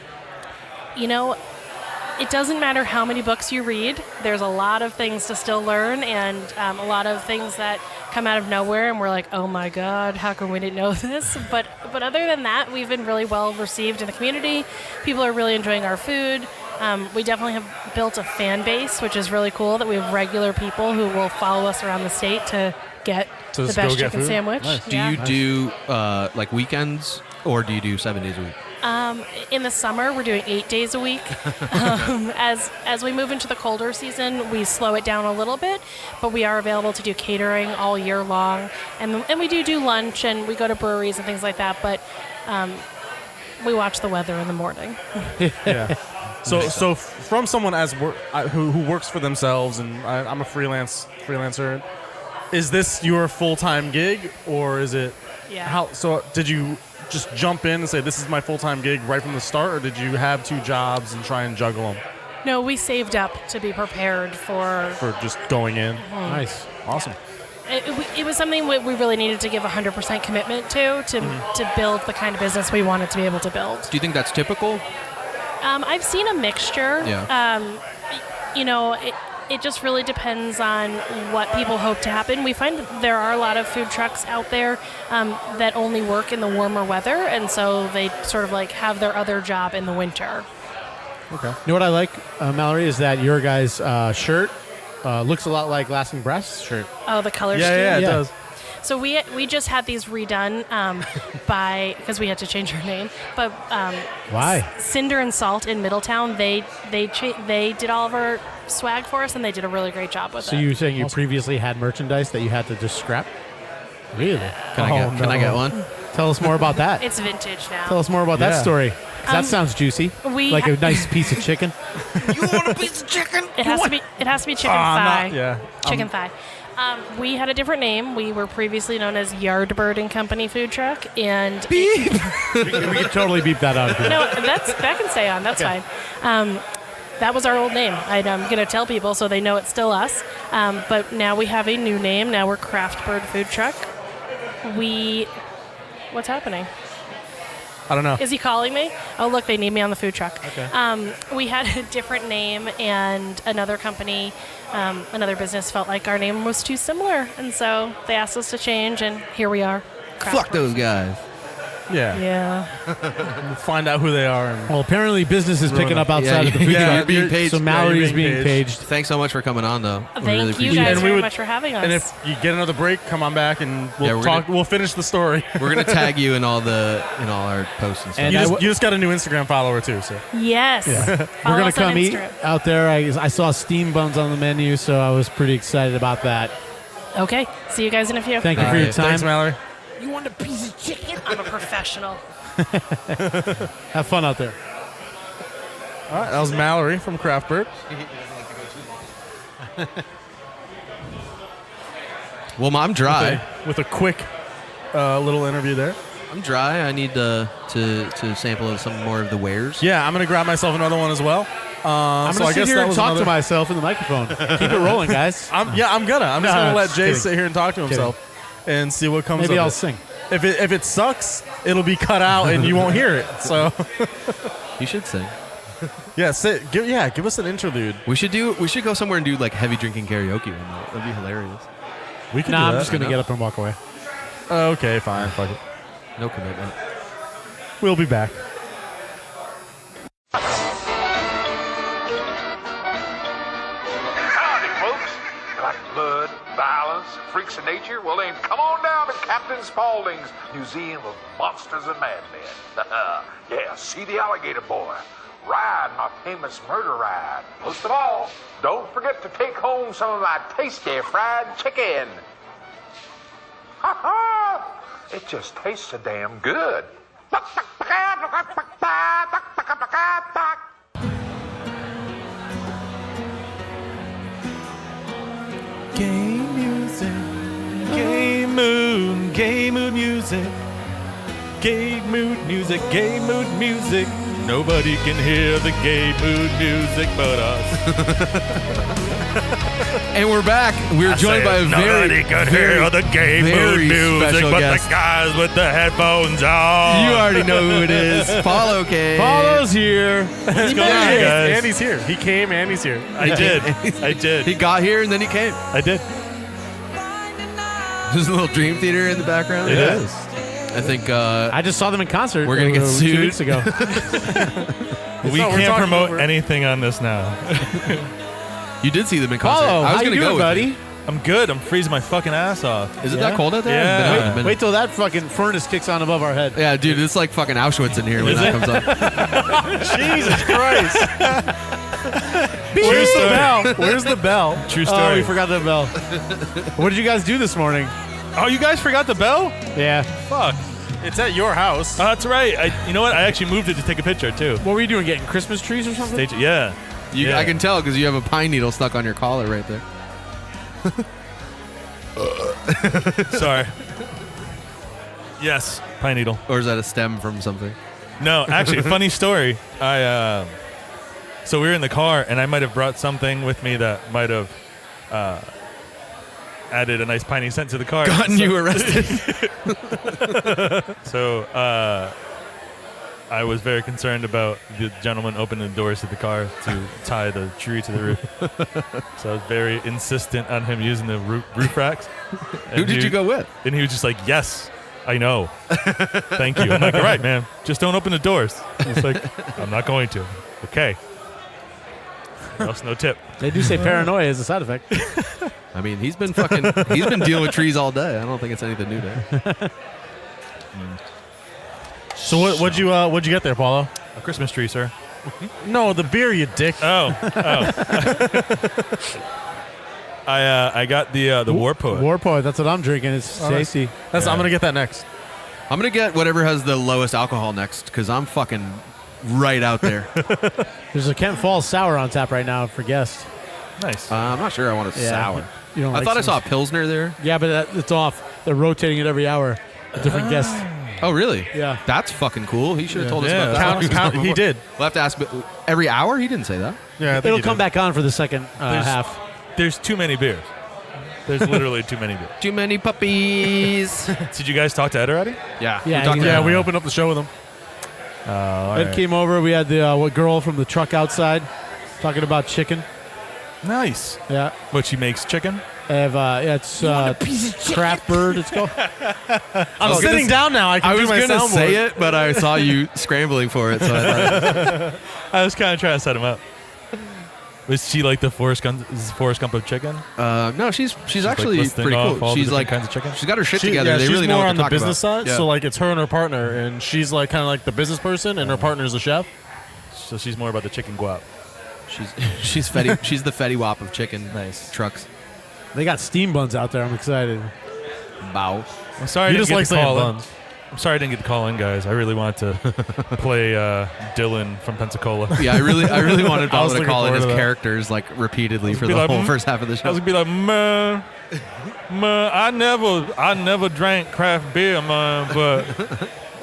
it doesn't matter how many books you read. There's a lot of things to still learn, and a lot of things that come out of nowhere, and we're like, oh my God, how come we didn't know this? But other than that, we've been really well received in the community. People are really enjoying our food. We definitely have built a fan base, which is really cool, that we have regular people who will follow us around the state to get the best chicken sandwich. Nice. Do you do like weekends, or do you do 7 days a week? In the summer, we're doing 8 days a week. As we move into the colder season, we slow it down a little bit, but we are available to do catering all year long. And we do lunch, and we go to breweries and things like that, but we watch the weather in the morning. Yeah. So from someone who works for themselves, and I'm a freelancer, is this your full-time gig, or is it? Yeah. So did you just jump in and say, this is my full-time gig right from the start, or did you have 2 jobs and try and juggle them? No, we saved up to be prepared for just going in. Nice. Awesome. It was something we really needed to give 100% commitment to build the kind of business we wanted to be able to build. Do you think that's typical? I've seen a mixture. Yeah. It just really depends on what people hope to happen. We find that there are a lot of food trucks out there that only work in the warmer weather, and so they sort of like have their other job in the winter. Okay. You know what I like, Mallory, is that your guys' shirt looks a lot like Lasting Brass' shirt. Oh, the color scheme? Yeah, it does. So we just had these redone because we had to change our name. But Why? Cinder and Salt in Middletown, they did all of our swag for us, and they did a really great job with it. So you were saying you previously had merchandise that you had to just scrap? Really? Can I get one? Tell us more about that. It's vintage now. Tell us more about that story. 'Cause that sounds juicy. Like a nice piece of chicken. You want a piece of chicken? It has to be chicken thigh. Yeah. Chicken thigh. We had a different name. We were previously known as Yardbird and Company Food Truck, and we can totally beep that out. no, that can stay on. That's fine. That was our old name. I'm going to tell people so they know it's still us. But now we have a new name. Now we're Craftbird Food Truck. What's happening? I don't know. Is he calling me? Oh, look, they need me on the food truck. Okay. We had a different name, and another company, another business felt like our name was too similar, and so they asked us to change, and here we are. Fuck those guys. Yeah. Yeah. We'll find out who they are. And Well, apparently business is picking up outside of the food Yeah, truck. you're being paged. So Mallory is being paged. Thanks so much for coming on, though. We really Thank you appreciate guys it. And we very would- much for having us. And if you get another break, come on back and we'll we're talk. gonna- We'll finish the story. We're gonna tag you in all our posts and stuff. And You just got a new Instagram follower too, so yes. We're Follow going us to on come eat Instagram. out there. I saw steam buns on the menu, so I was pretty excited about that. Okay. See you guys in a few. Thank you for your Alright. time. thanks, Mallory. You want a piece of chicken? I'm a professional. Have fun out there. All right, that was Mallory from Craftbird. Well, I'm dry. With a quick little interview there. I'm dry. I need to sample some more of the wares. Yeah, I'm gonna grab myself another one as well. I'm so going I to sit guess here that and was talk another. to myself in the microphone. Keep it rolling, guys. I'm just gonna let just Jay kidding. sit here and talk to himself and see what comes. Maybe of I'll it. sing. If it sucks, it'll be cut out and you won't hear it. So You should sing. yeah, give us an interlude. We should go somewhere and do like heavy drinking karaoke one night. That'd be hilarious. We can. Nah, do I'm that. just going to get up and walk away. Okay, fine. Fuck it. No commitment. We'll be back. Howdy, folks. You like blood, violence, freaks of nature? Well, then come on down to Captain Spaulding's Museum of Monsters and Madmen. Yeah, see the alligator boy. Ride my famous murder ride. Most of all, don't forget to take home some of my tasty fried chicken. Ha ha! It just tastes so damn good. Game music, game mood music, game mood music, game mood music, Nobody can hear the gay mood music but us. And we're back. We're joined by a Nobody can hear the gay mood music special but guest. the guys with the headphones on. You already know who it is. Paulo came. Paulo's here. What's going on, guys? Andy's here. He came and he's here. I did. He got here and then he came. I did. There's a little Dream Theater in the background. It is. I think I just saw them in concert. We're gonna get 2 sued. weeks ago. We can't promote anything on this now. you did see them in concert. Paulo, I was how you gonna doing, go with buddy? you. I'm good. I'm freezing my fucking ass off. Is it Yeah? that cold out there? Yeah. Wait till that fucking furnace kicks on above our head. Yeah, dude, it's like fucking Auschwitz in here when that comes up. Jesus Christ. Where's the bell? Where's the bell? True Oh, story. we forgot the bell. What did you guys do this morning? Oh, you guys forgot the bell? Yeah. Fuck. It's at your house. That's right. You know what? I actually moved it to take a picture too. What were you doing? Getting Christmas trees or something? Yeah. I can tell because you have a pine needle stuck on your collar right there. Sorry. Yes, pine needle. Or is that a stem from something? No, actually, funny story. So we were in the car, and I might have brought something with me that might have added a nice piney scent to the car. Gotten you arrested. So I was very concerned about the gentleman opening the doors to the car to tie the tree to the roof. So I was very insistent on him using the roof racks. Who did you go with? And he was just like, yes, I know. Thank you. I'm like, all right, man. Just don't open the doors. He's like, I'm not going to. Okay. Else no tip. They do say paranoia is a side effect. I mean, he's been dealing with trees all day. I don't think it's anything new to him. So what'd you get there, Paulo? A Christmas tree, sir. No, the beer, you dick. Oh. I got the War Poet. War Poet, that's what I'm drinking. It's tasty. I'm gonna get that next. I'm going to get whatever has the lowest alcohol next because I'm fucking right out there. There's a Kent Falls sour on tap right now for guest. Nice. I'm not sure I want a sour. You don't I like thought I saw a sours? Pilsner there. Yeah, but it's off. They're rotating it every hour. A different guest. Oh, really? Yeah. That's fucking cool. He should have told us Yeah, about that. He did. We'll have to ask every hour? He didn't say that. Yeah, I think It'll he come did. back on for the second half. There's too many beers. There's literally too many beers. Too many puppies. Did you guys talk to Ed already? Yeah. Yeah, we talked Yeah, about we opened up the show with him. Ed came over. We had the girl from the truck outside talking about chicken. Nice. Yeah. What, she makes chicken? I have, it's Craftbird, it's called. I'm sitting down now. I can I do was my going to soundboard. say it, but I saw you scrambling for it. So I thought, I was kind of trying to set him up. Was she like the Forrest Gump of chicken? no, she's actually listing pretty off cool. all the She's different like kinds of chicken? she's got her shit She- together. yeah, They she's really know more what on to the talk business about. side. Yeah. So like it's her and her partner, and she's like kind of like the business person, and her partner's the chef. So she's more about the chicken guap. she's Fetty. She's the Fetty Wap of chicken trucks. They got steam buns out there. I'm excited. Bow. I'm sorry I You didn't just get like to saying call in. buns. I'm sorry I didn't get to call in, guys. I really wanted to play Dylan from Pensacola. Yeah, I really wanted I was Paul to looking call in forward his to that. characters like repeatedly for Be the like, whole first half of the I show. was gonna be like, man, I never drank craft beer, man, but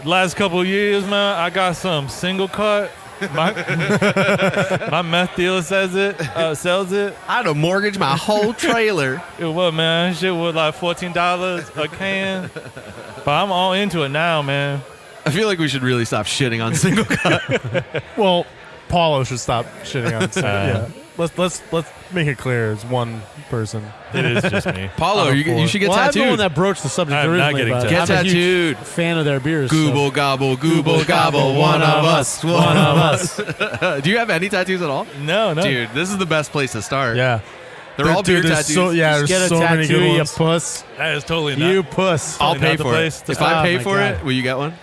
last couple of years, man, I got some single cut. My meth dealer sells it. I had to mortgage my whole trailer. It was, man. Shit was like $14 a can. But I'm all into it now, man. I feel like we should really stop shitting on single cut. Well, Paulo should stop shitting on. Yeah, let's make it clear. It's one person. It is just me. Paulo, you should get Well, I'm the one tattooed. that broached the subject I'm not originally. getting But tattooed. Get I'm a huge tattooed. fan of their beers. so- Google gobble, google gobble, one of us, one of us. Do you have any tattoos at all? No. Dude, this is the best place to start. Yeah, They're all beer there's tattoos. So, yeah, Just there's get a so many tattoo, good you ones. puss. That is totally not. You puss. I'll Totally pay not the for place it. to If start. I pay my for God. it, will you get one?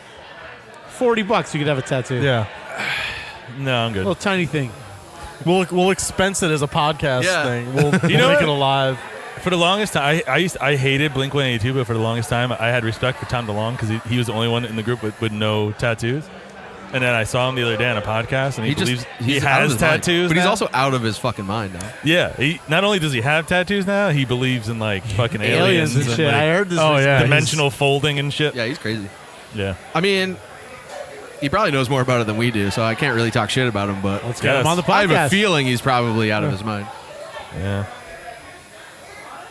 $40 you could have a tattoo. Yeah, No, I'm good. Little tiny thing. we'll expense it as a podcast Yeah. thing. We'll You know make what? it alive. For the longest time, I hated Blink-182, but for the longest time, I had respect for Tom DeLonge because he was the only one in the group with no tattoos. And then I saw him the other day on a podcast, and he believes he he's out of has his mind. tattoos. But he's now. also out of his fucking mind now. Yeah. He not only does he have tattoos now, he believes in like fucking aliens and shit. like, I heard this. Oh, yeah. dimensional folding and shit. Yeah, he's crazy. Yeah. I mean, He probably knows more about it than we do, so I can't really talk shit about him. But Let's get him on the I have a podcast. feeling he's probably out of his mind. Yeah.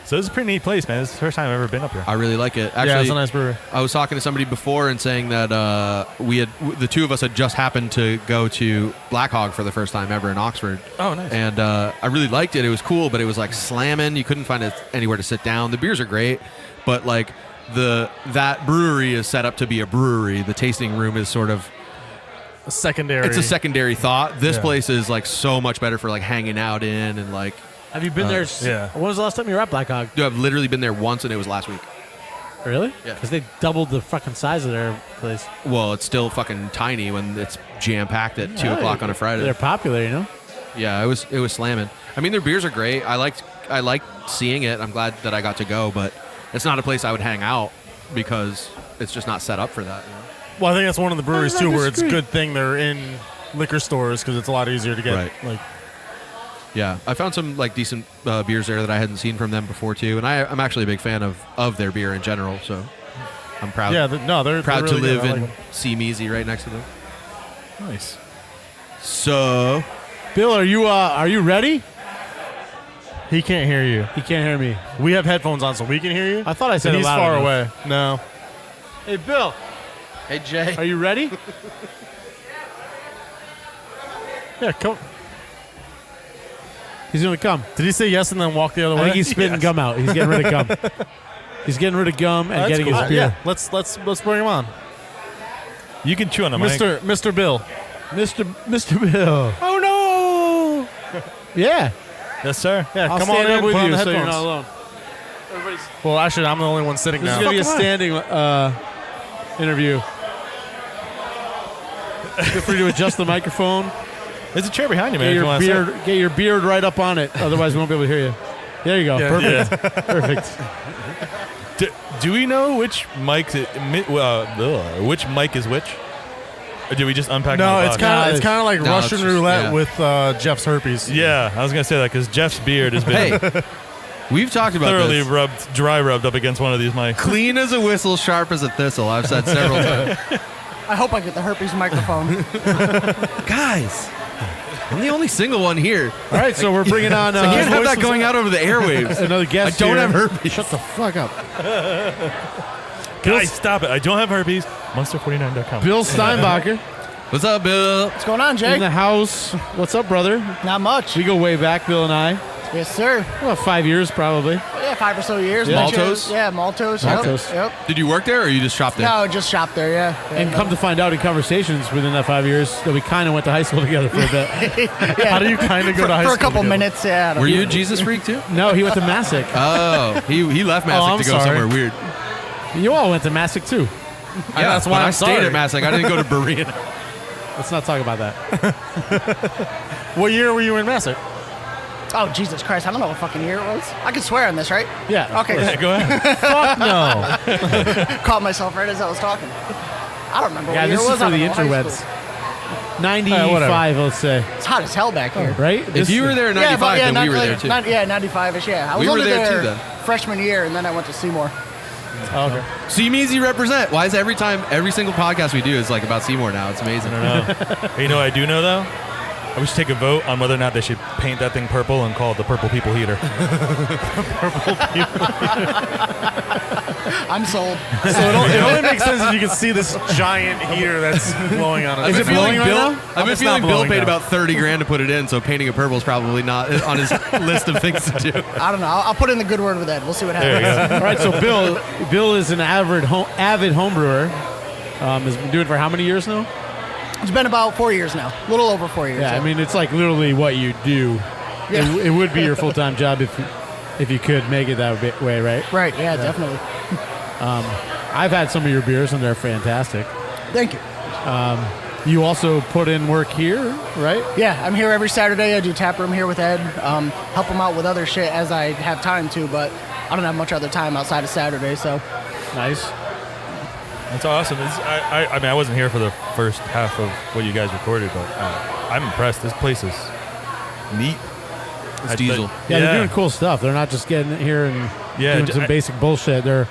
So this is a pretty neat place, man. This is the first time I've ever been up here. I really like it. Actually, yeah, it's a nice brewery. I was talking to somebody before and saying that the two of us had just happened to go to Black Hog for the first time ever in Oxford. Oh, nice. And I really liked it. It was cool, but it was like slamming. You couldn't find anywhere to sit down. The beers are great, but like that brewery is set up to be a brewery. The tasting room is sort of A secondary. it's a secondary thought. This Yeah. place is like so much better for like hanging out in and like. Have you been there? yeah. When was the last time you were at Black Hog? Dude, I've literally been there once, and it was last week. Really? Yeah. Because they doubled the fucking size of their place. Well, it's still fucking tiny when it's jam packed at 2 o'clock on a Friday. They're popular, you know. Yeah, it was slamming. I mean, their beers are great. I liked seeing it. I'm glad that I got to go, but it's not a place I would hang out because it's just not set up for that. You know? Well, I think that's one of the breweries Why too, is that where it's a discreet? good thing they're in liquor stores because it's a lot easier to get. Right. Like, Yeah, I found some like decent beers there that I hadn't seen from them before too, and I'm actually a big fan of their beer in general. So I'm proud. yeah, they're proud really to live good. I in like 'em. Seameasy right next to them. Nice. So Bill, are you ready? He can't hear you. He can't hear me. We have headphones on, so we can hear you. I thought I said and it he's loud far enough. away. No. Hey, Bill, hey Jay, are you ready? Yeah, come. He's gonna come. Did he say yes and then walk the other way? I think he's spitting gum out. He's getting rid of gum. He's getting rid of gum and That's getting cool. his beer. Yeah, let's bring him on, You can chew on the mic. Mr. Bill. Mr. Bill. Oh no! Yeah. Yes, sir. Yeah, I'll come on stand in up with put on you the so you're headphones. not alone. Well, actually, I'm the only one sitting This now. is gonna be a standing interview. Feel free to adjust the microphone. There's a chair behind you, man. Get if you your wanna sit. beard. Get your beard right up on it. Otherwise, we won't be able to hear you. There you go. Yeah, Perfect. Perfect. Do we know which mic which mic is which? Or did we just unpack? No, my it's box? kind of like No, Russian it's just- roulette yeah. with Jeff's herpes. Yeah, I was gonna say that because Jeff's beard has been hey, we've talked about thoroughly this. dry rubbed up against one of these mics. Clean as a whistle, sharp as a thistle. I've said several times. I hope I get the herpes microphone. Guys, I'm the only single one here. All right, so we're bringing on. I can't have that going out over the airwaves. Another guest. I don't here. have herpes. Shut the fuck up. Guys, stop it! I don't have herpes. Monster49.com. Bill Steinbacher What's up, Bill? What's going on, in Jay? the house. What's up, brother? Not much. We go way back, Bill and I. Yes, sir. About 5 years, probably. Yeah, 5 or so years. Yeah. Maltos? Yeah, Maltos. Maltos. Yep. Did you work there or you just shopped there? No, just shop there, yeah. And come to find out in conversations within that 5 years that we kind of went to high school together for a bit. How do you kind of go to high for school a couple together? minutes, yeah. Were you a Jesus freak too? No, he went to Massac. Oh, he left Massac I'm to go sorry. somewhere weird. You all went to Massac, too. Yeah, that's why but I'm I stayed sorry. at Massac. I didn't go to Berean. Let's not talk about that. What year were you in Massac? Oh, Jesus Christ. I don't know what fucking year it was. I can swear on this, right? Yeah. Okay. Yeah, go ahead. Fuck no. Caught myself right as I was talking. I don't remember Yeah, what year this it is was. for I the don't know, high interwebs. school. 95, let's say. It's hot as hell back here. Right? If you were there in Yeah, 95, but then we were there too. 95-ish, yeah. I was We were only there too, then. freshman year, and then I went to Seymour. Oh, okay. Seameasy represent. Why is every single podcast we do is like about Seymour now? It's amazing. I don't know. You know what I do know though? We should take a vote on whether or not they should paint that thing purple and call it the Purple People Heater. I'm sold. So it only makes sense if you can see this giant heater that's blowing on it. I've been feeling Bill It's not Bill blowing paid now. about $30,000 to put it in, so painting a purple is probably not on his list of things to do. I don't know. I'll put in the good word with Ed. We'll see what There happens. you go. All right, so Bill is an avid home brewer. Has been doing it for how many years now? It's been about 4 years now. A little over 4 years. Yeah, I mean, it's like literally what you do. Yeah. It would be your full-time job if you could make it that way, right? Right, yeah, definitely. I've had some of your beers, and they're fantastic. Thank you. You also put in work here, right? Yeah, I'm here every Saturday. I do tap room here with Ed. Help him out with other shit as I have time to, but I don't have much other time outside of Saturday, so. Nice. That's awesome. I mean, I wasn't here for the first half of what you guys recorded, but I'm impressed. This place is neat. It's Diesel. Yeah, they're doing cool stuff. They're not just getting here and doing some basic bullshit. They're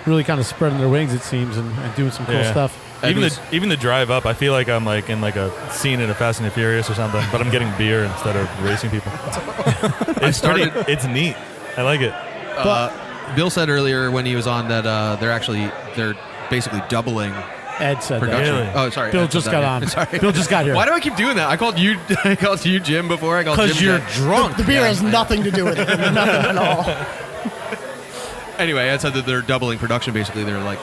really kind of spreading their wings, it seems, and doing some cool stuff. Even the drive up, I feel like I'm like in like a scene in a Fast and the Furious or something, but I'm getting beer instead of racing people. It's neat. I like it. Bill said earlier when he was on that they're basically doubling Ed said production. Really? Oh, sorry. Bill Ed just said got that. on. Sorry. Bill just got here. Why do I keep doing that? I called you Jim before. I called Jim. Because you're Ed. drunk. The beer has nothing to do with it. Nothing at all. Anyway, Ed said that they're doubling production. Basically, they're like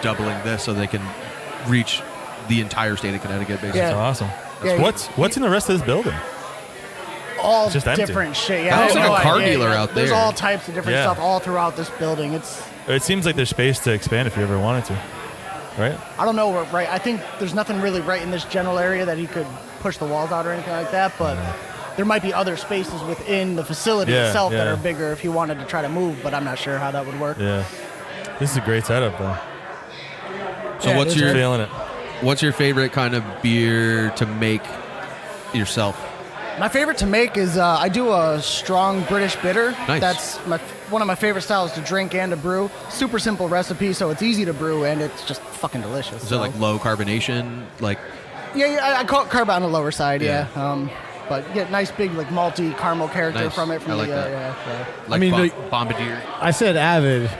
doubling this so they can reach the entire state of Connecticut. Basically, Yeah. That's awesome. Yeah, What's in the rest of this building? All Just empty. different shit. Yeah, That I looks have like no a car idea. dealer out There's there. all types of different Yeah. stuff all throughout this building. It seems like there's space to expand if you ever wanted to, right? I don't know where, right. I think there's nothing really right in this general area that he could push the walls out or anything like that, but there might be other spaces within the facility Yeah, itself that yeah. are bigger if he wanted to try to move, but I'm not sure how that would work. Yeah. This is a great setup, though. So Yeah, what's it is, your Feeling it. what's your favorite kind of beer to make yourself? My favorite to make is I do a strong British bitter. Nice. That's one of my favorite styles to drink and to brew. Super simple recipe, so it's easy to brew and it's just fucking delicious. Is it like low carbonation? Like Yeah, I call it carb on the lower side. Yeah. Yeah. But you get nice big like malty caramel character Nice. from it. From I like the, that. Yeah. like I mean, Bombardier. I said avid,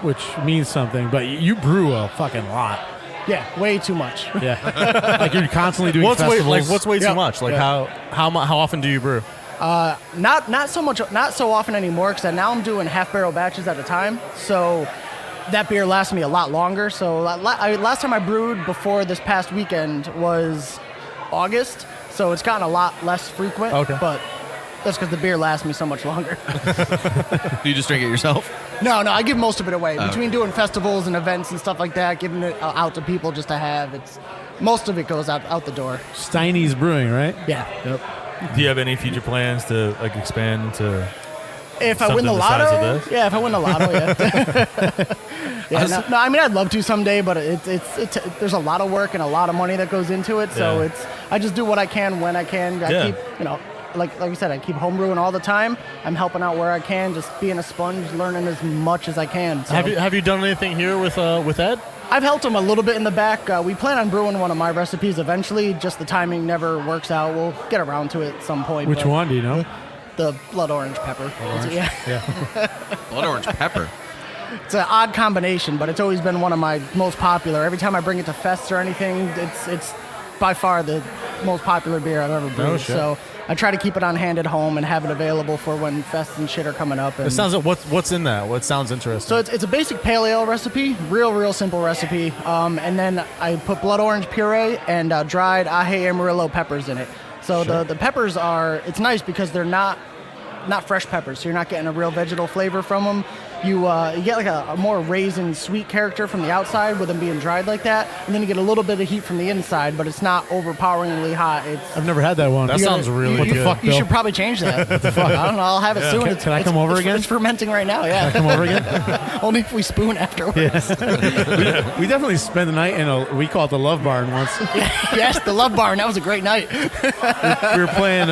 which means something, but you brew a fucking lot. Yeah, way too much. Yeah, like you're constantly doing festivals. What's way too Yeah. much? Like Yeah. how often do you brew? Not so often anymore because now I'm doing half barrel batches at a time. So that beer lasts me a lot longer. So last time I brewed before this past weekend was August. So it's gotten a lot less frequent. Okay. But that's because the beer lasts me so much longer. Do you just drink it yourself? No, I give most of it away. Oh, Between doing festivals and events and stuff like that, giving it out to people just to have, most of it goes out the door. Steiney's Brewing, right? Yeah. Yep. Do you have any future plans to like expand into? If I win the Something the size lotto, of this? yeah. If I win the lotto, yeah. No, I mean I'd love to someday, but it's there's a lot of work and a lot of money that goes into it. So Yeah. I just do what I can when I can. I Yeah. keep like I said, I keep homebrewing all the time. I'm helping out where I can, just being a sponge, learning as much as I can. So. Have you done anything here with Ed? I've helped him a little bit in the back. We plan on brewing one of my recipes eventually. Just the timing never works out. We'll get around to it at some point. Which but one do you know? The blood orange pepper. Yeah. Blood orange pepper. It's an odd combination, but it's always been one of my most popular. Every time I bring it to fests or anything, it's by far the most popular beer I've ever brewed. shit. So I try to keep it on hand at home and have it available for when fests and shit are coming up. And It sounds like what's in that? What sounds interesting? so it's a basic pale ale recipe, real simple recipe. And then I put blood orange puree and dried aje amarillo peppers in it. So the peppers it's nice because they're not fresh peppers, so you're not getting a real vegetal flavor from them. You get like a more raisin sweet character from the outside with them being dried like that, and then you get a little bit of heat from the inside, but it's not overpoweringly hot. I've never had that one. That sounds really What the good. fuck, You Bill? should probably change that. What the fuck? I don't know. I'll have it soon. Can I come over again? It's fermenting right now. Yeah. Come over again? Only if we spoon afterwards. We definitely spent the night we call it the Love Barn once. Yes, the Love Barn. That was a great night. We were playing.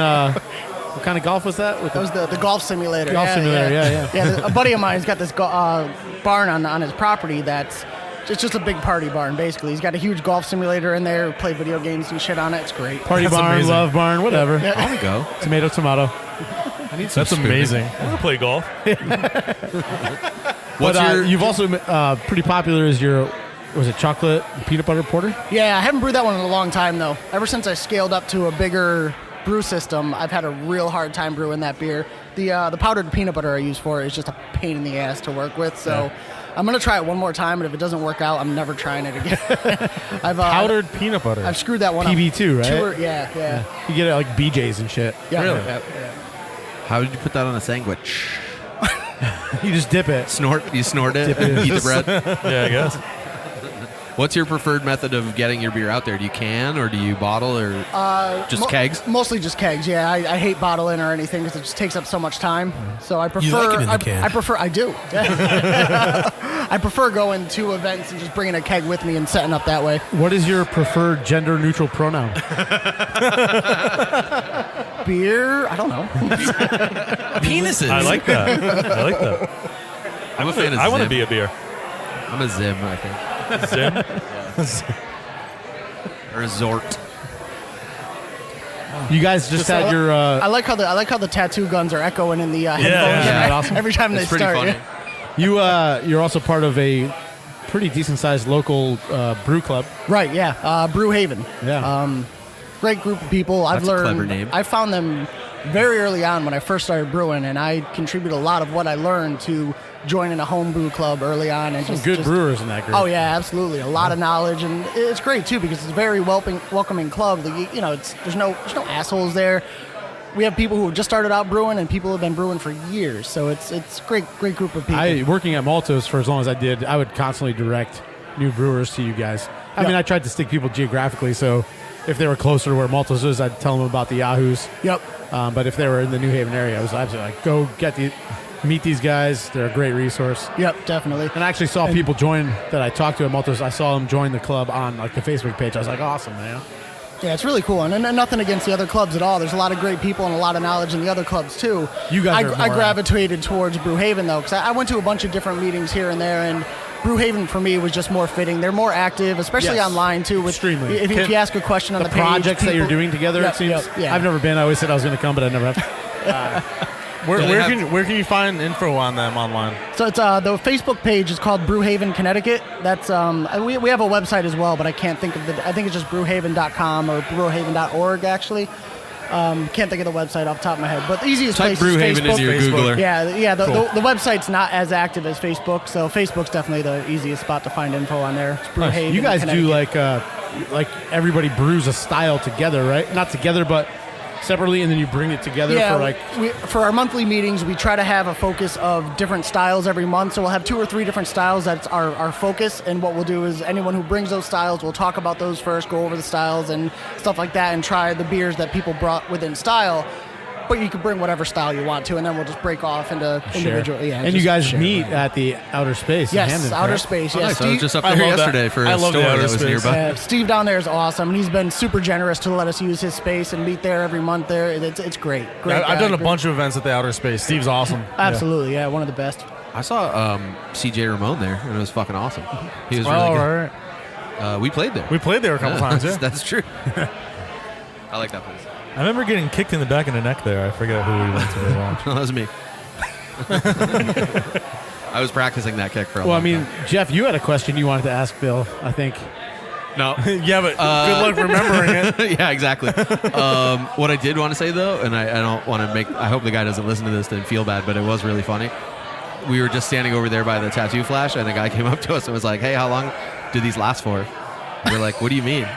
What kind of golf was that? That was the golf simulator. Golf simulator, yeah. Yeah, a buddy of mine's got this barn on his property it's just a big party barn, basically. He's got a huge golf simulator in there, play video games and shit on it. It's great. Party That's barn, amazing. Love Barn, whatever. I want to go. Tomato. That's amazing. I want to play golf. But you've also pretty popular as your, was it chocolate peanut butter porter? Yeah, I haven't brewed that one in a long time, though. Ever since I scaled up to a bigger brew system, I've had a real hard time brewing that beer. The powdered peanut butter I use for it is just a pain in the ass to work with, so I'm going to try it one more time, and if it doesn't work out, I'm never trying it again. Powdered peanut butter. I've screwed that one PB2, up. right? Yeah. You get it at like BJ's and shit. Yeah. Really? Yeah. How did you put that on a sandwich? You just dip it. You snort it, eat the bread. Yeah, I guess. What's your preferred method of getting your beer out there? Do you can or do you bottle or just kegs? Mostly just kegs. Yeah, I hate bottling or anything because it just takes up so much time. So I prefer. You like it in the can. I do. I prefer going to events and just bringing a keg with me and setting up that way. What is your preferred gender neutral pronoun? Beer? I don't know. Penises. I like that. I'm a fan of I want to Zim. be a beer. I'm a Zim, I think. Zim? Resort. You guys just had your. I like how the tattoo guns are echoing in the headphones yeah, awesome. every time It's they pretty start. funny. You're also part of a pretty decent sized local brew club. Right, yeah. Brew Haven. Yeah. Great group of people. That's a clever name. I found them very early on when I first started brewing, and I contribute a lot of what I learned to joining a home brew club early on. And Some good brewers in that group. Oh yeah, absolutely. A lot of knowledge, and it's great too because it's a very welcoming club. You know, there's no assholes there. We have people who have just started out brewing, and people who have been brewing for years. So it's great group of people. Working at Maltos for as long as I did, I would constantly direct new brewers to you guys. I mean, I tried to stick people geographically, so if they were closer to where Maltos is, I'd tell them about the Yahoos. Yep. But if they were in the New Haven area, I was absolutely like, go meet these guys. They're a great resource. Yep, definitely. And I actually saw people join that I talked to at Maltos. I saw them join the club on like the Facebook page. I was like, awesome, man. Yeah, it's really cool, and nothing against the other clubs at all. There's a lot of great people and a lot of knowledge in the other clubs too. You guys I gravitated towards Brew Haven though, because I went to a bunch of different meetings here and there, and Brew Haven for me was just more fitting. They're more active, especially online too. With, extremely. If you ask a question on the page, projects that you're doing together, Yep, it seems. yeah. I've never been. I always said I was going to come, but I never have. Where can you find info on them online? So it's the Facebook page is called Brew Haven Connecticut. That's we have a website as well, but I can't think of I think it's just brewhaven.com or brewhaven.org actually. Can't think of the website off the top of my head, but the easiest Type place is Brewhaven Facebook. into your Googler. Yeah. Cool. The website's not as active as Facebook, so Facebook's definitely the easiest spot to find info on there. It's Brew Haven You guys do Connecticut. like everybody brews a style together, right? Not together, but separately, and then you bring it together for like. For our monthly meetings, we try to have a focus of different styles every month. So we'll have 2 or 3 different styles. That's our focus. And what we'll do is anyone who brings those styles, we'll talk about those first, go over the styles and stuff like that, and try the beers that people brought within style. But you can bring whatever style you want to, and then we'll just break off into individual. Yeah, and you guys meet at the Outer Space. in Yes, Hamden, Outer correct? Space. Oh, Yeah, nice. I was just up there yesterday for a store that was nearby. Steve down there is awesome, and he's been super generous to let us use his space and meet there every month. There, it's great. Great. I've guy, done a great- bunch of events at the Outer Space. Steve's awesome. Absolutely, yeah, one of the best. I saw CJ Ramon there, and it was fucking awesome. He was Oh, really good. right. We played there. We played there a couple times. Yeah. That's true. I like that place. I remember getting kicked in the back of the neck there. I forget who we went to go watch. That was me. I was practicing that kick for a Well, I long mean, time. Jeff, you had a question you wanted to ask Bill, I think. No. Yeah, but good luck remembering it. Yeah, exactly. What I did want to say, though, and I don't want to I hope the guy doesn't listen to this and feel bad, but it was really funny. We were just standing over there by the tattoo flash, and the guy came up to us and was like, hey, how long do these last for? We're like, what do you mean?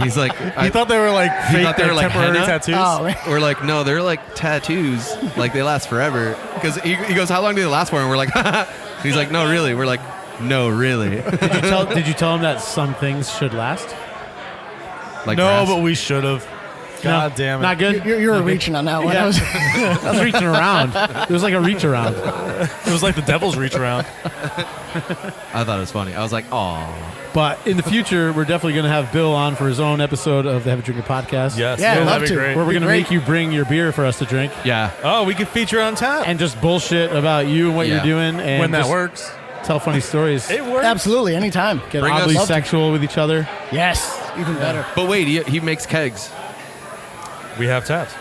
He's like, He thought they were like he fake, thought they were like temporary henna? tattoos. Oh, man. We're like, no, they're like tattoos. Like, they last forever. Because he goes, how long do they last for? And we're like, he's like, no, really. We're like, no, really. Did you tell him that some things should last? Like No, grass? but we should have. God damn it. Not good? You're reaching on that one. Yeah. That was- I was reaching around. It was like a reach around. It was like the devil's reach around. I thought it was funny. I was like, oh. But in the future, we're definitely going to have Bill on for his own episode of the Heavy Drinking Podcast. Yes. Yeah, I'd love that'd be to. great. Where we're going to Great. make you bring your beer for us to drink Yeah. Oh, we could feature on tap. and just bullshit about you and what Yeah. you're doing. And when that just works. tell funny stories. It works. Absolutely, anytime. Get Bring us- oddly Love to. sexual with each other. Yes, even better. But wait, he makes kegs. We have taps.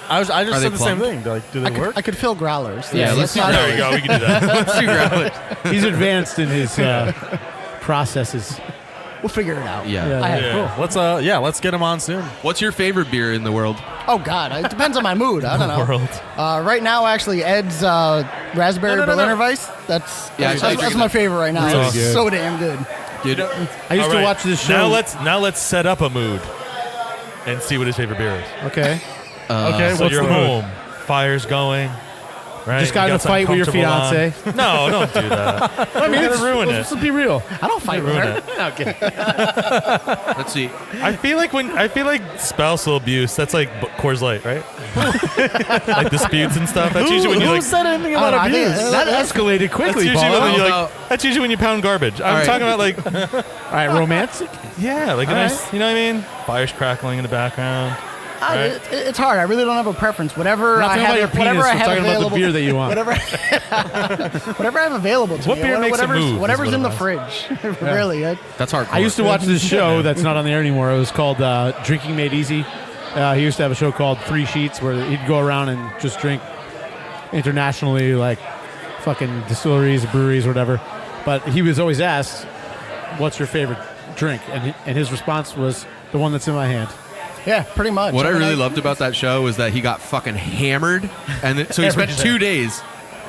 I just Are they said the same plumbed? thing. Like, do they work? I could fill growlers. Yeah, let's do There we go. We can do that. Let's do growlers. He's advanced in his processes. We'll figure it out. Yeah. I have- Yeah. Let's get him on soon. What's your favorite beer in the world? Oh God, it depends on my mood. I don't know. World. Right now, actually, Ed's raspberry Berliner Weiss. That's Yeah, I that's, tried that's drinking my that. favorite right now. Really It's good. so damn good. Dude, I used All to right. watch this show. Now let's set up a mood and see what his favorite beer is. Okay. Okay, So what's you're the mood? home, fire's going. Right? Just got You in a fight with your something fiance. comfortable on. No, don't do that. I mean, Let's- ruin it. Let's be real. I don't fight with Ruin her. it. No, okay. let's see. I feel like spousal abuse. That's like Coors Light, right? Like disputes and stuff. That's usually when you Who like. said anything I don't about know, I think abuse? That escalated That's quickly, usually Paul. when you How like. That's usually when you pound garbage. I'm right. talking about like, All right, romantic. yeah, like a All nice, you know what I mean? Fire's crackling in the background. It's hard. I really don't have a preference. Whatever I have, whatever I have talking available. about the beer that you want. Whatever I have available to What me. beer makes a move, Whatever's is what in the it is. fridge. Really. That's hardcore. I used to watch this show that's not on the air anymore. It was called Drinking Made Easy. He used to have a show called 3 Sheets where he'd go around and just drink internationally, like fucking distilleries, breweries, whatever. But he was always asked, "What's your favorite drink?" And his response was the one that's in my hand. Yeah, pretty much. What I really loved about that show was that he got fucking hammered, and then, so he spent 2 days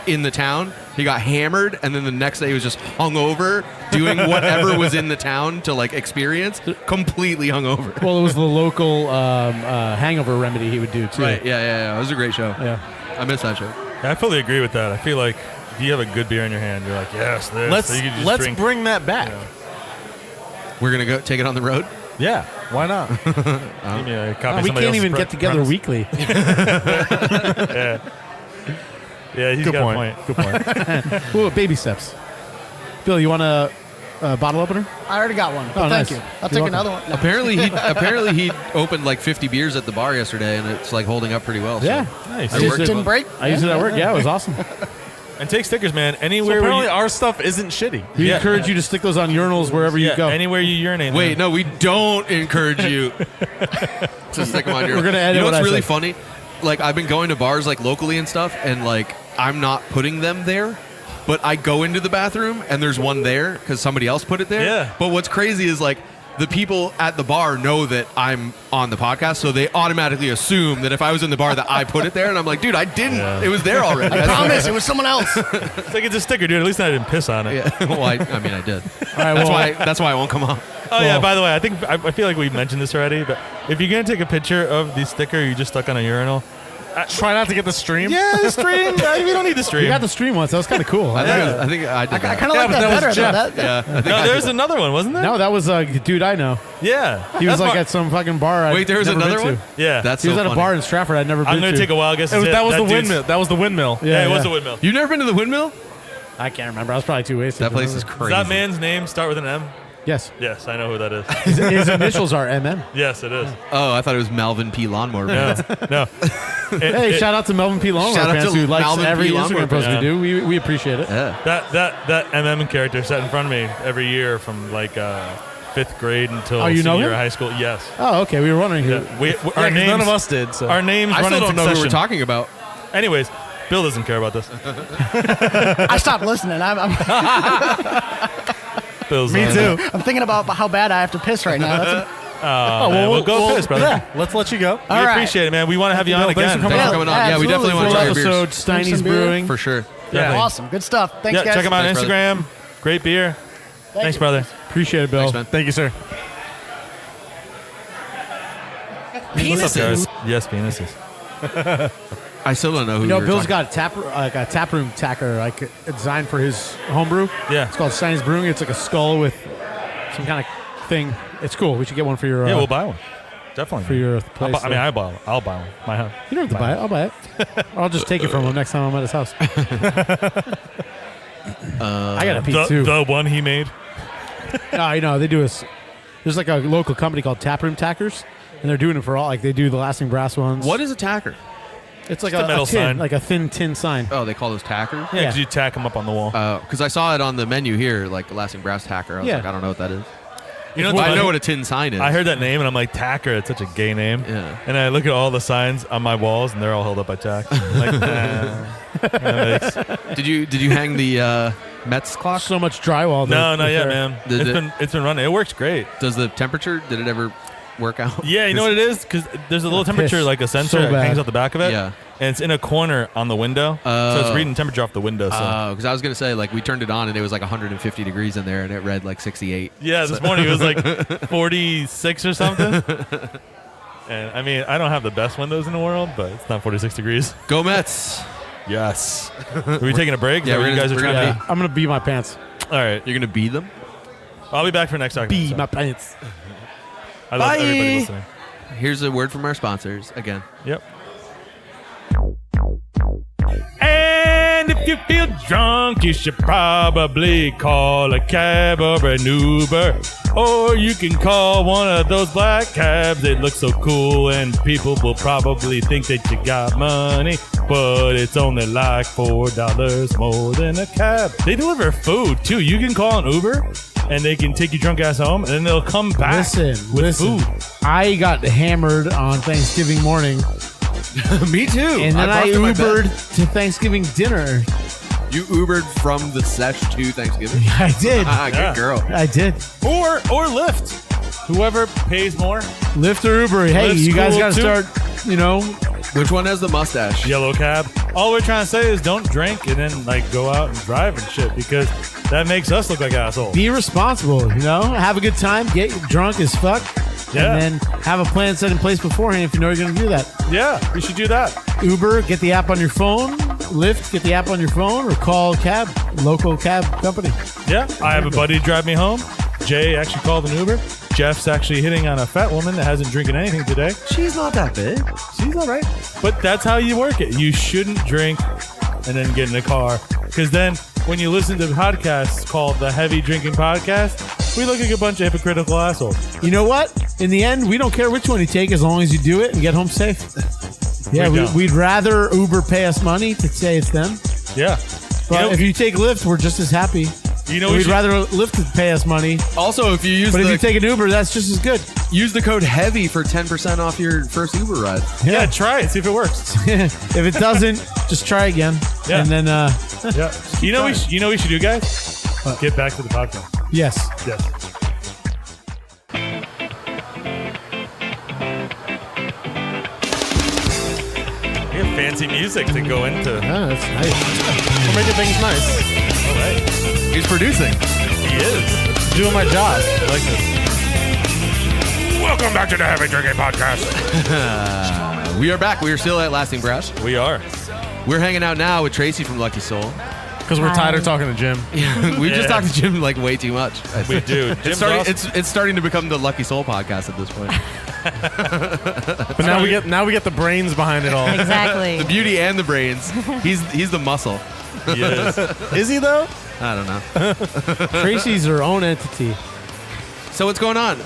in the town. He got hammered, and then the next day he was just hungover, doing whatever was in the town to like experience. Completely hungover. Well, it was the local hangover remedy he would do too. Right? Yeah. It was a great show. Yeah. I miss that show. Yeah, I fully agree with that. I feel like if you have a good beer in your hand, you're like, yes, this. So you can just Let's drink. bring that back. We're gonna go take it on the road. Yeah, why not? Give me a copy of We somebody can't else's even get together premise. weekly. Yeah, he's Good got point. a point. Good point. Ooh, baby steps. Bill, you want a bottle opener? I already got one. But nice. Thank you. I'll You're take another one. No. Apparently he opened like 50 beers at the bar yesterday, and it's like holding up pretty well. So. Yeah. Nice. It worked. Didn't break? I used it at work. Yeah, it was awesome. And take stickers, man. So Anywhere apparently where our stuff isn't shitty. We Yeah. encourage you to stick those on urinals wherever you go. Anywhere you urinate. Wait, man. no, we don't encourage you to stick them on your. We're gonna edit You know what what's I really said. funny? Like I've been going to bars like locally and stuff, and like I'm not putting them there, but I go into the bathroom and there's one there because somebody else put it there. Yeah. But what's crazy is like the people at the bar know that I'm on the podcast, so they automatically assume that if I was in the bar that I put it there, and I'm like, dude, I didn't. Yeah. It was there already. I promise, it was someone else. It's like it's a sticker, dude. At least I didn't piss on it. Yeah. Well, I mean, I did. All right, That's why I won't come on. Oh yeah. By the way, I feel like we mentioned this already, but if you're gonna take a picture of the sticker you just stuck on a urinal, Try not to get the stream. yeah, the stream. We don't need the stream. we got the stream once. That was kind of cool. I think I did. I that. kind of like but that that was better. Jeff. Though. Yeah. No, there's another one, wasn't there? No, that was a dude I know. Yeah. He was That's like my- at some fucking bar. Wait, there was I'd never another been one? to. Yeah. That's He was so at a funny. bar in Stratford I'd never been I'm gonna to. take a wild guess. That was the dude's- windmill. That was the windmill. Yeah, it was yeah. the windmill. You've never been to the windmill? I can't remember. I was probably too wasted. That place is Does crazy. that man's name start with an M? Yes. Yes, I know who that is. His initials are MM. Yes, it is. Oh, I thought it was Malvin P. Lawnmower. Man. No. Hey, shout out to Melvin P. Lawnmower Shout out fans to who likes Melvin P. every Lawnmower Instagram post fans. we do. We appreciate it. Yeah. That MM character sat in front of me every year from like 5th grade until Oh, you know senior year him? of high school. Yes. Oh, okay. We were wondering who. Yeah. Our 'cause names, none of us did. So. Our names I run still in don't know who we're succession. talking about. Anyways, Bill doesn't care about this. I stopped listening. I'm Bill's Me too. I'm thinking about how bad I have to piss right now. That's man, we'll go piss, brother. Yeah, let's let you go. We All right. appreciate it, man. We want to have you on Bill, thanks again. for coming Thanks for coming on. Yeah, we definitely want to Full try your beers. episode, Steiney's some beer. Brewing. For sure. Yeah. awesome. Good stuff. Thanks, Yeah, guys. check him out on Thanks, brother. Instagram. Great beer. Thanks, brother. Appreciate it, Bill. Thanks, man. Thank you, sir. What's up, guys? Yes, penises. I still don't know who You know, we were Bill's talking got a tap room tacker designed for his homebrew. Yeah. It's called Steiney's Brewing. It's like a skull with some kind of thing. It's cool. We should get one for your Yeah, we'll buy one. Definitely. for your I'll place. buy, I mean, I'll buy one. My house. You don't have to buy it. I'll buy it. Or I'll just take it from him next time I'm at his house. I got a pee too. The one he made. No, you know, they do there's like a local company called Taproom Tackers, and they're doing it for all, like they do the lasting brass ones. What is a tacker? It's like Just a metal tin, sign. like a thin tin sign. Oh, they call those tackers? Yeah, because you tack them up on the wall. Because I saw it on the menu here, like lasting brass tacker. I was Yeah. like, I don't know what that is. You know, But what's I know funny? what a tin sign is. I heard that name and I'm like, tacker. It's such a gay name. Yeah. And I look at all the signs on my walls and they're all held up by tack. I'm like, nah. Did you hang the Mets clock? So much drywall. No, not yet, there. man. Did It's been running. It works great. Does the temperature? Did it ever work out? Yeah, you know what it is? Because there's a little temperature, Piss. like a sensor So that hangs bad. out the back of it. Yeah. And it's in a corner on the window. So it's Oh. reading temperature off the window. So. Because I was gonna say, like, we turned it on and it was like 150 degrees in there, and it read like 68. Yeah, this morning it was like 46 or something. And I mean, I don't have the best windows in the world, but it's not 46 degrees. Go Mets! Yes. Are we taking a break? Is Yeah, that what we're you guys are gonna trying to be- I'm gonna be my pants. All right. You're gonna beat them. I'll be back for next segment. Be my pants. I love Bye. everybody listening. Here's a word from our sponsors again. Yep. And And if you feel drunk, you should probably call a cab or an Uber. Or you can call one of those black cabs. They look so cool and people will probably think that you got money. But it's only like $4 more than a cab. They deliver food too. You can call an Uber and they can take your drunk ass home and then they'll come back with food. I got hammered on Thanksgiving morning. Me too. And then I brought to my Ubered bed. to Thanksgiving dinner. You Ubered from the sesh to Thanksgiving? I did. Good girl. I did. Or Lyft. Whoever pays more. Lyft or Uber. Hey, Lyft's you guys cool, got to too. start, Which one has the mustache? Yellow cab. All we're trying to say is don't drink and then go out and drive and shit because that makes us look like assholes. be responsible, Have a good time, get drunk as fuck, Yeah. and then have a plan set in place beforehand if you know you're going to do that. Yeah, we should do that. Uber, get the app on your phone. Lyft, get the app on your phone, or call a cab, local cab company. Yeah, I have a buddy drive me home. Jay actually called an Uber. Jeff's actually hitting on a fat woman that hasn't drinking anything today. She's not that big. She's all right. But that's how you work it. You shouldn't drink and then get in a car. Because then when you listen to podcasts called the Heavy Drinking Podcast, we look like a bunch of hypocritical assholes. You know what? In the end, we don't care which one you take as long as you do it and get home safe. Yeah, we'd rather Uber pay us money to say it's them. Yeah. But if you take Lyft, we're just as happy. We'd rather Lyft pay us money. Also, if you use if you take an Uber, that's just as good. Use the code HEAVY for 10% off your first Uber ride. Yeah, try it. See if it works. If it doesn't, just try again. Yeah. And then, yeah. You know what we should do, guys? Get back to the podcast. Yes. Yes. We have fancy music to go into. Yeah, that's nice. We're making things nice. All right. He's producing. He is. Doing my job. I like this. Welcome back to the Heavy Drinking Podcast. We are back. We are still at Lasting Brass. We are. We're hanging out now with Tracy from Lucky Soul. Because we're tired of talking to Jim. We just talked to Jim way too much. We do. It's starting to become the Lucky Soul podcast at this point. But now we get the brains behind it all. Exactly. The beauty and the brains. He's the muscle. He is. Is he though? I don't know. Tracy's her own entity. So what's going on?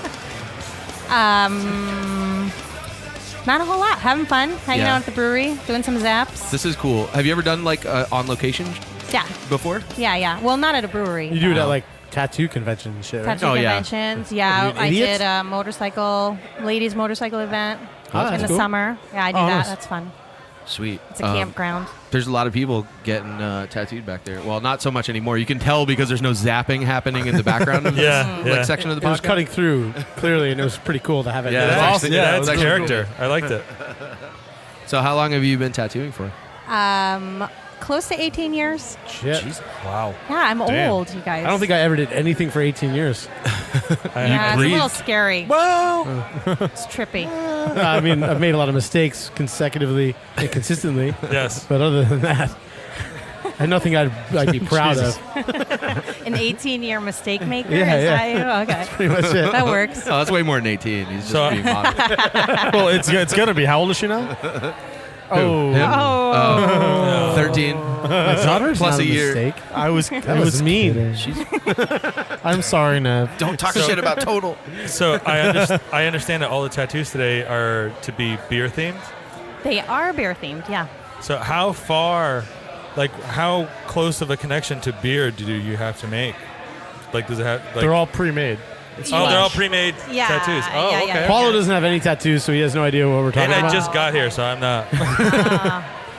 Not a whole lot. Having fun, hanging out at the brewery, doing some zaps. This is cool. Have you ever done on location Yeah. before? Yeah. Well, not at a brewery. You do it at tattoo convention and shit, right? Tattoo conventions. Yeah, I idiots? did a ladies motorcycle event in the cool. summer. Yeah, I do Oh, that. nice. That's fun. Sweet. It's a campground. There's a lot of people getting tattooed back there. Well, not so much anymore. You can tell because there's no zapping happening in the background of this section of the podcast. It was cutting through clearly, and it was pretty cool to have it. Yeah, there. that's awesome. Yeah, That's it's a actually character. I liked it. So how long have you been tattooing for? Close to 18 years. Shit. Jeez. Wow. Yeah, I'm Damn. old, you guys. I don't think I ever did anything for 18 years. Yeah, it's a little scary. Well, It's trippy. I mean, I've made a lot of mistakes consecutively and consistently. Yes. But other than that, I have nothing I'd be proud of. An 18-year mistake maker? Yeah, Is yeah. that you? Okay. Pretty much it. That works. Oh, that's way more than 18. He's just So- being modest. Well, it's gonna be. How old is she now? Him? Oh. 13. My daughter's Plus not a year. mistake. That was mean. I'm sorry, Nev. Don't talk shit about Total. So I understand that all the tattoos today are to be beer themed. They are beer themed, yeah. So how far, how close of a connection to beer do you have to make? Does it have? They're all pre-made. They're all pre-made Yeah, tattoos. Oh, yeah, okay. yeah. Paulo doesn't have any tattoos, so he has no idea what we're talking And I about. just got here, so I'm not.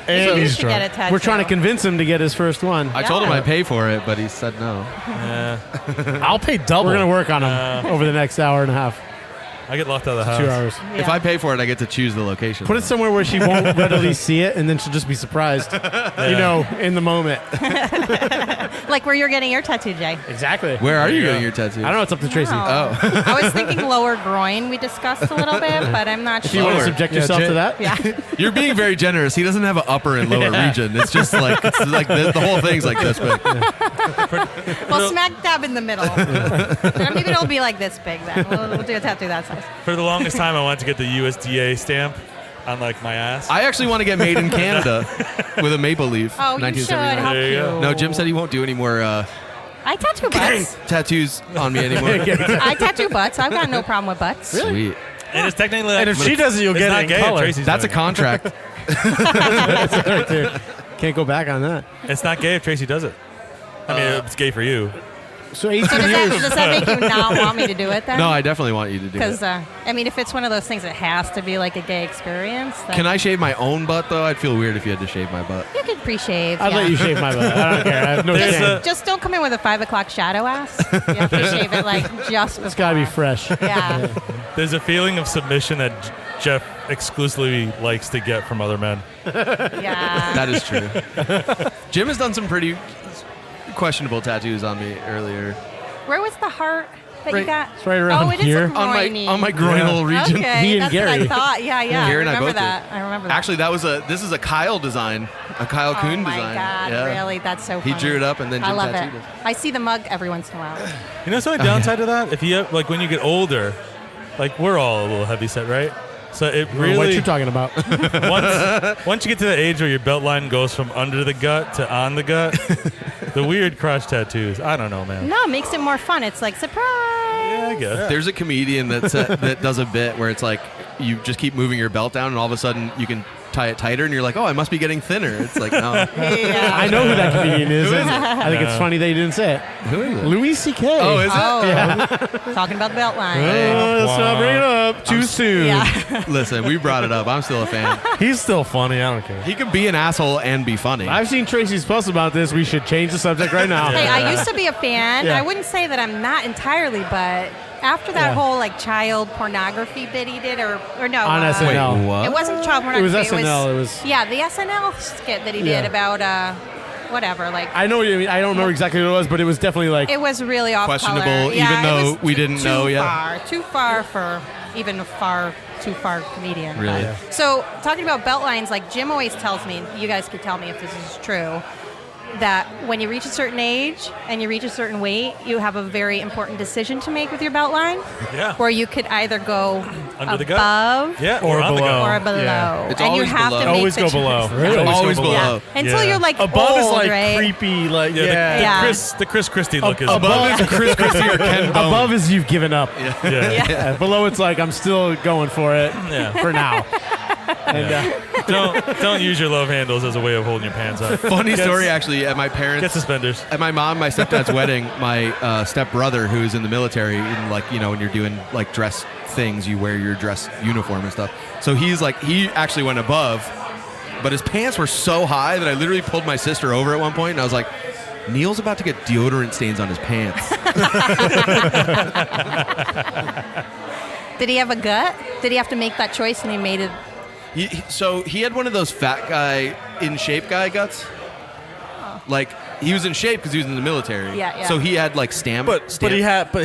And You he's should get a drunk. tattoo. We're trying to convince him to get his first one. I told him I'd pay for it, but he said no. I'll pay double. We're going to work on him over the next hour and a half, I get locked out of the house. 2 hours. If I pay for it, I get to choose the location. Put it somewhere where she won't readily see it, and then she'll just be surprised, in the moment. Like where you're getting your tattoo, Jay. Exactly. Where are you getting your tattoo? I don't know. It's up to Tracy. Oh. I was thinking lower groin. We discussed a little bit, but I'm not If you want to sure. subject yourself to that, Yeah. You're being very generous. He doesn't have an upper and lower region. It's just the whole thing's like this big. Well, smack dab in the middle. Maybe it'll be like this big then. We'll do a tattoo that size. For the longest time, I wanted to get the USDA stamp, on like my ass. I actually want to get made in Canada with a maple leaf. Oh, you should. 1979. How There you go. cute. No, Jim said he won't do any more I tattoo butts. tattoos on me anymore. I tattoo butts. I've got no problem with butts. Sweet. And it's technically like, And if she does it, you'll it's get not it in gay if color. Tracy's That's a doing it. contract. That's right there. Can't go back on that. It's not gay if Tracy does it. I mean, it's gay for you. So 18 So years. does that make you not want me to do it then? No, I definitely want you to do Because, it. I mean, if it's one of those things that has to be like a gay experience, then Can I shave my own butt, though? I'd feel weird if you had to shave my butt. you could pre-shave. I'd yeah. let you shave my butt. I don't care. I have no There's shame. Just don't come in with a 5 o'clock shadow ass. You have to shave it like just before. It's got to be fresh. Yeah. There's a feeling of submission that Jeff exclusively likes to get from other men. Yeah. That is true. Jim has done some pretty questionable tattoos on me earlier. Where was the heart that you Right- got? it's right around oh, it here. is a On my groiny. groinal region. Okay, He and that's Gary. what I thought. Yeah, yeah. Gary I and I remember both did. that. I remember that. Actually, this is a Kyle design, a Kyle Kuhn oh my design. God, Yeah. really? That's so He funny. drew it up and then I Jim love it. tattooed it. I see the mug every once in a while. You know, the downside to that, if you like when you get older, like we're all a little heavy set, right? So it really What you talking about? once you get to the age where your belt line goes from under the gut to on the gut, the weird crotch tattoos. I don't know, man. No, it makes it more fun. It's like surprise. Yeah, I guess. There's a comedian that does a bit where it's like you just keep moving your belt down and all of a sudden you can tie it tighter and you're like, oh, I must be getting thinner. It's like, no. Yeah. I know who that comedian is. Who is it? I think it's funny that you didn't say it. Who is it? Louis C.K. Oh, is it? Oh, talking about the belt line. Let's not bring it up too soon. Yeah. Listen, we brought it up. I'm still a fan. He's still funny. I don't care. He could be an asshole and be funny. I've seen Tracy's post about this. We should change the subject right now. Hey, I used to be a fan. Yeah. I wouldn't say that I'm not entirely, but after that whole like child pornography bit he did, or no, On SNL. Wait, what? it wasn't child It was pornography. SNL. It was. Yeah, the SNL skit that he Yeah. did about whatever. Like I know what you mean. I don't remember exactly what it was, but it was definitely like. it was really off Questionable, color. Yeah, even it though was we didn't know yet. Too far for even a too far comedian. Really? But- So talking about belt lines, like Jim always tells me, you guys could tell me if this is true, that when you reach a certain age and you reach a certain weight, you have a very important decision to make with your belt line. Yeah. Where you could either go Under the above gut. Yeah, Or on the below. gut. or below. Yeah. It's and you always have below. to make Always the go choice. below. Really? Always Yeah. below. Until Yeah. you're like Above old, is like right? creepy, like Yeah, yeah. the Chris Christie look is Above is Chris Christie or Ken Bone. Above is you've given up. Yeah. Yeah, below it's like I'm still going for it Yeah. for now. And Don't use your love handles as a way of holding your pants up. Funny story, actually, at my parents' Get suspenders. At my mom, my stepdad's wedding, my stepbrother, who's in the military, and like, you know, when you're doing like dress things, you wear your dress uniform and stuff. So he actually went above, but his pants were so high that I literally pulled my sister over at one point, and I was like, Neil's about to get deodorant stains on his pants. Did he have a gut? Did he have to make that choice and he made it? So he had one of those fat guy, in shape guy guts. Like, he was in shape because he was in the military. Yeah, yeah. So he had like stamina. But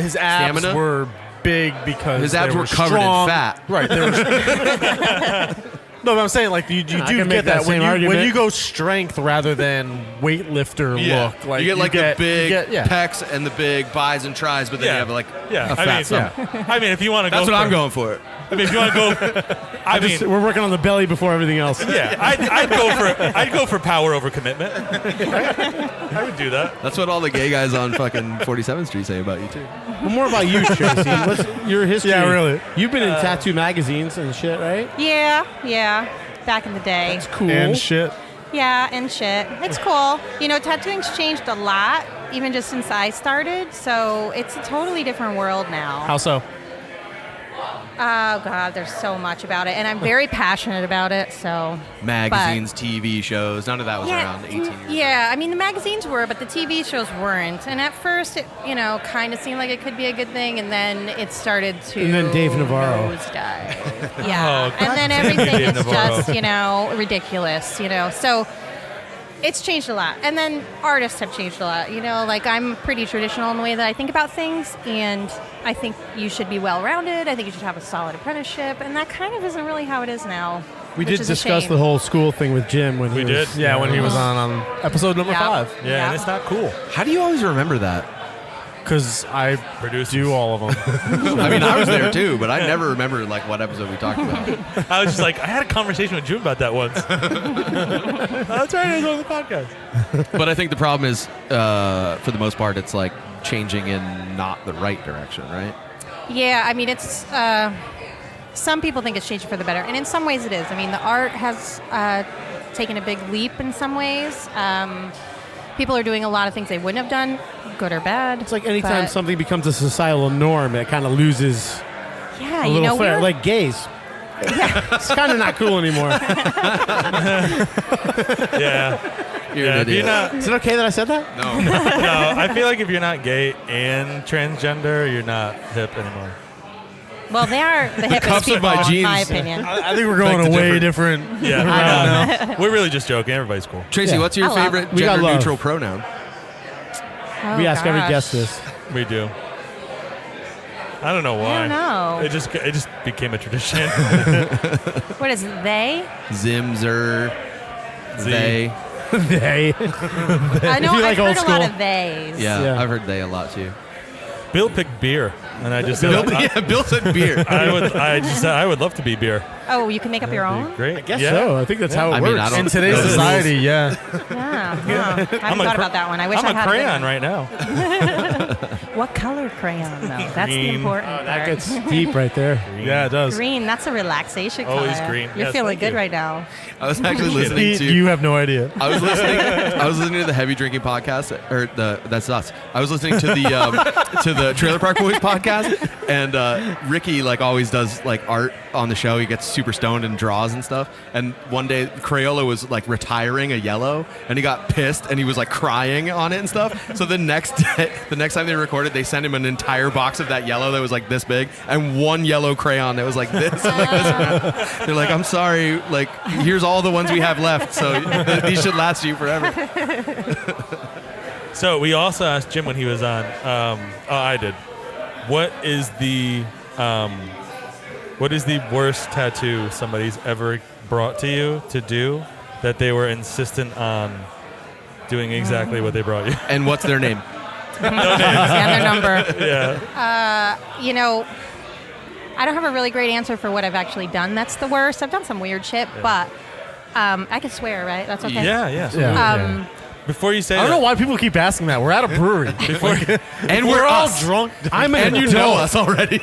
his abs Stamina? were big because His abs they were covered strong. in fat. Right. They were no, but I'm saying like you do can make get that that when same you argument. when you go strength rather than weightlifter look. Like you get like the big yeah. pecs and the big bis and tries, but then you have like a fat stomach. I mean, if you want to go, That's what I'm going for. I mean, if you want to go, we're working on the belly before everything else. Yeah, I'd go for power over commitment. I would do that. That's what all the gay guys on fucking 47th Street say about you too. Well, more about you, Tracy. What's your history? Yeah, really. You've been in tattoo magazines and shit, right? Yeah. Back in the day. That's cool. And shit. Yeah, and shit. It's cool. You know, tattooing's changed a lot, even just since I started. So it's a totally different world now. How so? Oh, God, there's so much about it. And I'm very passionate about it, so. Magazines, TV shows, none of that was around 18 years ago. Yeah, I mean, the magazines were, but the TV shows weren't. And at first, it, kind of seemed like it could be a good thing, and then it started to And then Dave Navarro. nosedive. Yeah. Oh, and then God. everything Dave is Navarro. just, ridiculous, So it's changed a lot. And then artists have changed a lot. Like I'm pretty traditional in the way that I think about things, and I think you should be well-rounded. I think you should have a solid apprenticeship, and that kind of isn't really how it is now. We which did is a discuss shame. the whole school thing with Jim when We he was, did? Yeah, when he was on episode number 5. Yeah, and it's not cool. How do you always remember that? Because I do all of them. I mean, I was there too, but I never remember like what episode we talked about. I was just like, I had a conversation with June about that once. That's right, I was on the podcast. But I think the problem is, for the most part, it's like changing in not the right direction, right? Yeah, I mean, it's some people think it's changing for the better, and in some ways it is. I mean, the art has taken a big leap in some ways. People are doing a lot of things they wouldn't have done, good or bad. It's like anytime something becomes a societal norm, it kind of loses yeah, a you little know, flair. Like gays. Yeah. It's kind of not cool anymore. Yeah. You're Is it okay that I said that? No. No, I feel like if you're not gay and transgender, you're not hip anymore. Well, they are the hippest people, in my opinion. I think we're going a way different. Yeah, I we're really just joking. Everybody's cool. Tracy, what's your favorite gender-neutral pronoun? Oh, we ask every gosh. guest this. We do. I don't know why. I don't know. It just became a tradition. What is it, they? Zim, zer, they. They. I know, I've heard a lot of theys. Yeah, I've heard they a lot too. Bill picked beer, and I just Bill, said, Bill said beer. I just said I would love to be beer. Oh, you can make up your own? Great. I guess so. I think that's how it I works. mean, I don't In today's know the society, rules. yeah. Yeah. I haven't thought about that one. I wish I'm I a had crayon a right now. What color crayon, though? That's the Green. important That part. gets deep right there. Yeah, it does. Green, that's a relaxation color. Always green. You're Yes, feeling thank good you. right now. I was actually listening to. You have no idea. I was listening to the Heavy Drinking podcast, or that's us. I was listening to the Trailer Park Boys podcast, and Ricky like always does like art on the show. He gets super stoned and draws and stuff. And one day Crayola was like retiring a yellow, and he got pissed and he was like crying on it and stuff. So the next time they recorded, they sent him an entire box of that yellow that was like this big, and one yellow crayon that was like this. They're like, I'm sorry, like here's all the ones we have left, so these should last you forever. So we also asked Jim when he was on. I did. What is the worst tattoo somebody's ever brought to you to do that they were insistent on doing exactly what they brought you? And what's their name? No names. And their number. Yeah. You know, I don't have a really great answer for what I've actually done. That's the worst. I've done some weird shit, but I can swear, right? That's okay. Yeah. Before you say I don't know why people keep asking that. We're at a brewery. And we're all us. drunk. I'm an adult. You know us already.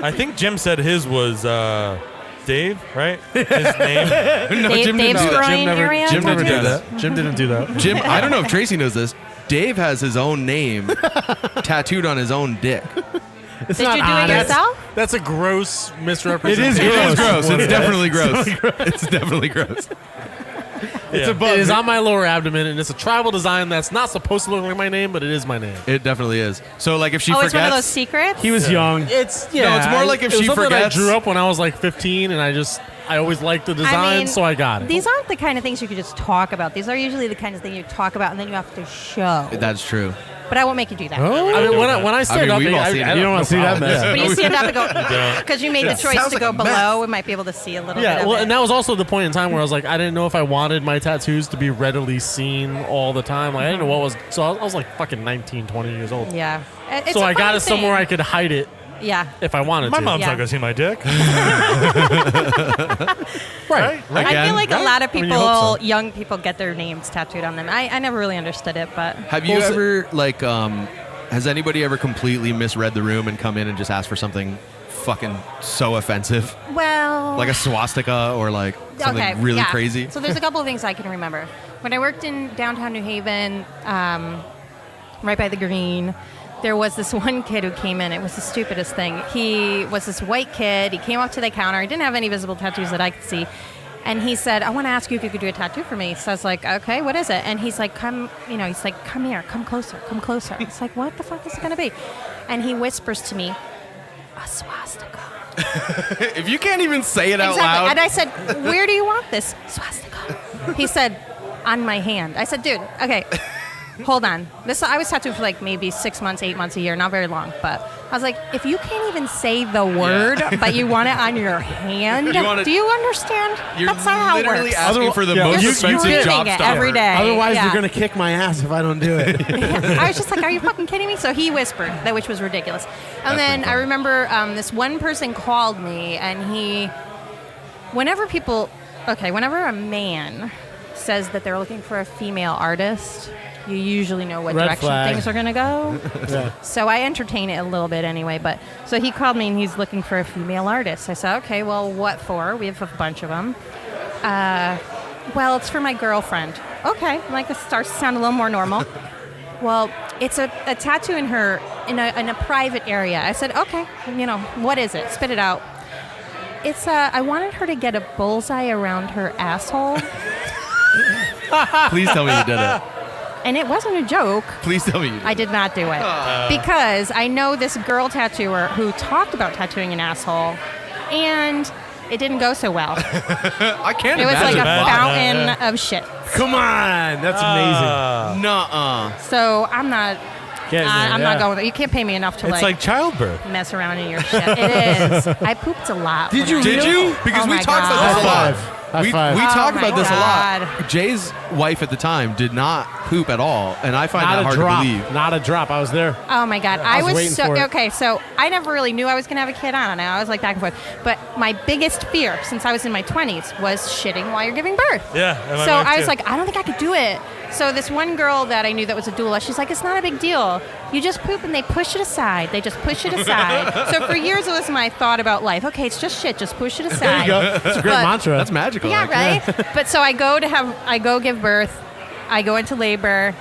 I think Jim said his was Dave, right? His name. No, Jim Dave's didn't do that. groin area. Jim never tattoos? did that. Jim didn't do that. Jim, I don't know if Tracy knows this. Dave has his own name tattooed on his own dick. It's Did not you do it honest. yourself? That's a gross It misrepresentation. is gross. It's definitely gross. It's definitely gross. It is on my lower abdomen, and it's a tribal design that's not supposed to look like my name, but it is my name. It definitely is. So, like, if she Oh, forgets, it's one of those secrets? He was young. It's No, it's more like if it was she something forgets. I drew up when I was like 15, and I always liked the design, so I got it. These aren't the kind of things you could just talk about. These are usually the kind of things you talk about and then you have to show. That's true. But I won't make you do that. I mean, when I stand up, we've all seen it. You don't want to see that mess. But you stand up and go, because you made the choice Sounds to like go a mess. below, we might be able to see a little bit Yeah, of well, it. and that was also the point in time where I was like, I didn't know if I wanted my tattoos to be readily seen all the time. Like, I didn't know what was. So I was like fucking 19, 20 years old. Yeah. It's So a I got funny it somewhere thing. I could hide it Yeah. if I wanted My to. mom's Yeah. not gonna see my dick. Right. I feel like a lot of I mean, people, you hope so. young people, get their names tattooed on them. I never really understood it, but Have you ever, like, has anybody ever completely misread the room and come in and just asked for something fucking so offensive? well, Like a swastika or, like, something really yeah. crazy? So there's a couple of things I can remember. When I worked in downtown New Haven, right by the Green, there was this one kid who came in. It was the stupidest thing. He was this white kid. He came up to the counter. He didn't have any visible tattoos that I could see. And he said, I want to ask you if you could do a tattoo for me. So I was like, okay, what is it? And he's like, come here, come closer. It's like, what the fuck is it going to be? And he whispers to me, a swastika. If you can't even say it out loud. And I said, where do you want this swastika? He said, on my hand. I said, dude, okay. hold on. I was tattooed for like maybe 6 months, 8 months, a year, not very long. But I was like, if you can't even say the word, but you want it on your hand, do you understand? That's not how it works. Literally asking for the most You're expensive job it stopper. every day. Otherwise, you're gonna kick my ass if I don't do it. I was just like, are you fucking kidding me? So he whispered, which was ridiculous. And then I remember this one person called me, and whenever a man says that they're looking for a female artist, you usually know what Red direction flag. things are going to go. Yeah. So I entertain it a little bit anyway. But so he called me and he's looking for a female artist. I said, okay, well, what for? We have a bunch of them. Well, it's for my girlfriend. Okay, like this starts to sound a little more normal. Well, it's a tattoo in a private area. I said, okay, what is it? Spit it out. It's I wanted her to get a bullseye around her asshole. Please tell me you did it. And it wasn't a joke. Please tell me you did it. I did not do it. Because I know this girl tattooer who talked about tattooing an asshole, and it didn't go so well. I can't It was like imagine. a fountain of shit. Come on, that's amazing. Nuh-uh. So I'm not going there. You can't pay me enough to It's like childbirth. mess around in your shit. It is. I pooped a lot. Did you really? Because Oh we my talked about God. this a lot. High five. We Oh talk my about this a God. lot. Jay's wife at the time did not poop at all, and I find Not that a hard drop. to believe. Not a drop. I was there. Oh my God. I was I waiting was for it. okay. So I never really knew I was going to have a kid. I don't know. I was like back and forth. But my biggest fear since I was in my 20s was shitting while you're giving birth. Yeah. and my So wife I was too. like, I don't think I could do it. So this one girl that I knew that was a doula, she's like, it's not a big deal. You just poop and they push it aside. They just push it aside. So for years it was my thought about life. Okay, it's just shit. Just push it aside. There you go. It's a great But- mantra. That's magical. Yeah, like. right? But so I go give birth. I go into labor.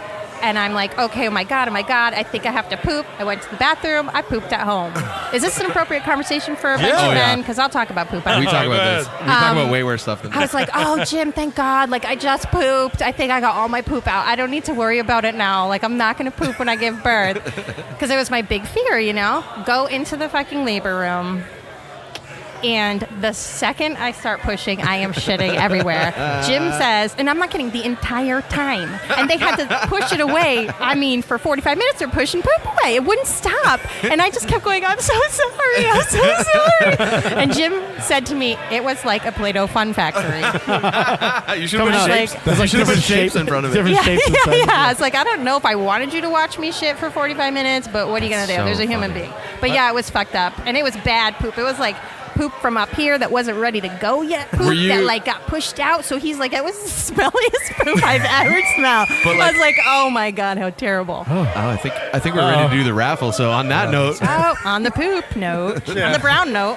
And I'm like, okay, oh my God, I think I have to poop. I went to the bathroom. I pooped at home. Is this an appropriate conversation for a bunch Oh, of yeah. men? Because I'll talk about poop. We talk Oh, about this. good. We talk about way worse stuff than I was like, oh, Jim, thank God. Like, I just pooped. I think I got all my poop out. I don't need to worry about it now. Like, I'm not going to poop when I give birth. Because it was my big fear, Go into the fucking labor room. And the second I start pushing, I am shitting everywhere. Jim says, and I'm not kidding, the entire time. And they had to push it away. I mean, for 45 minutes, they're pushing poop away. It wouldn't stop. And I just kept going, I'm so sorry. I'm so sorry. And Jim said to me, it was like a Play-Doh fun factory. you should have out. put shapes. Like- There should have been shapes in front of it. Different shapes and sizes. Yeah. It's like, I don't know if I wanted you to watch me shit for 45 minutes, but what are you going to do? So There's a human funny. being. But yeah, it was fucked up. And it was bad poop. It was like poop from up here that wasn't ready to go yet. Poop that like got pushed out. So he's like, it was the smelliest poop I've ever smelled. But, I was like, oh my God, how terrible. Oh, I think we're ready to do the raffle. So on that note, Oh, on the poop note, on the brown note.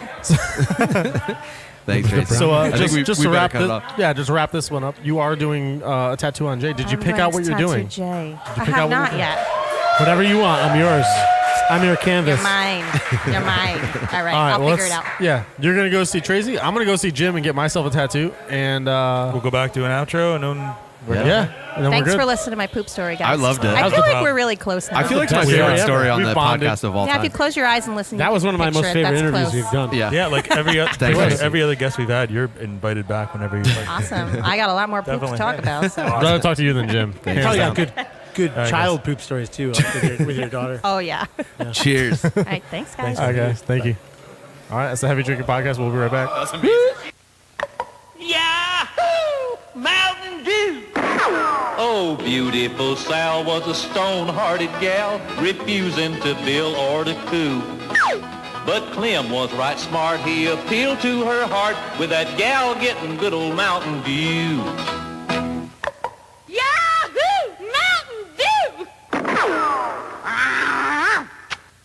thanks, Tracy. So I think just we to better wrap cut it off. just wrap this one up. You are doing a tattoo on Jay. Did you pick out what you're doing? Jay. I pick out have what not you're yet. Whatever you want. I'm yours. I'm your canvas. You're mine. You're mine. All right, I'll well, figure it out. Yeah, you're gonna go see Tracy. I'm gonna go see Jim and get myself a tattoo. And We'll go back to an outro and then and then Thanks we're good. for listening to my poop story, guys. I loved it. I That feel was like the we're really close now. I feel like it's my Best favorite story story on We've the bonded. podcast of all Yeah, if time. you close your eyes and listen, That you was can one of my most picture it. favorite That's interviews close. you've done. Yeah. like every Thanks. every other guest we've had, you're invited back whenever you like. Awesome. I got a lot more poop to Definitely. talk about. So. I'd rather talk to you than Jim. You Hands probably down. got good right, child poop stories too with your daughter. Oh yeah. Cheers. All right. Thanks, guys. All right, guys. Thank you. All right, that's the Heavy Drinking Podcast. We'll be right back. Yahoo! Mountain Dew! Oh, beautiful Sal was a stone-hearted gal, refusing to bill or to coo. But Clem was right smart. He appealed to her heart with that gal getting good old Mountain Dew. Yahoo! Mountain Dew!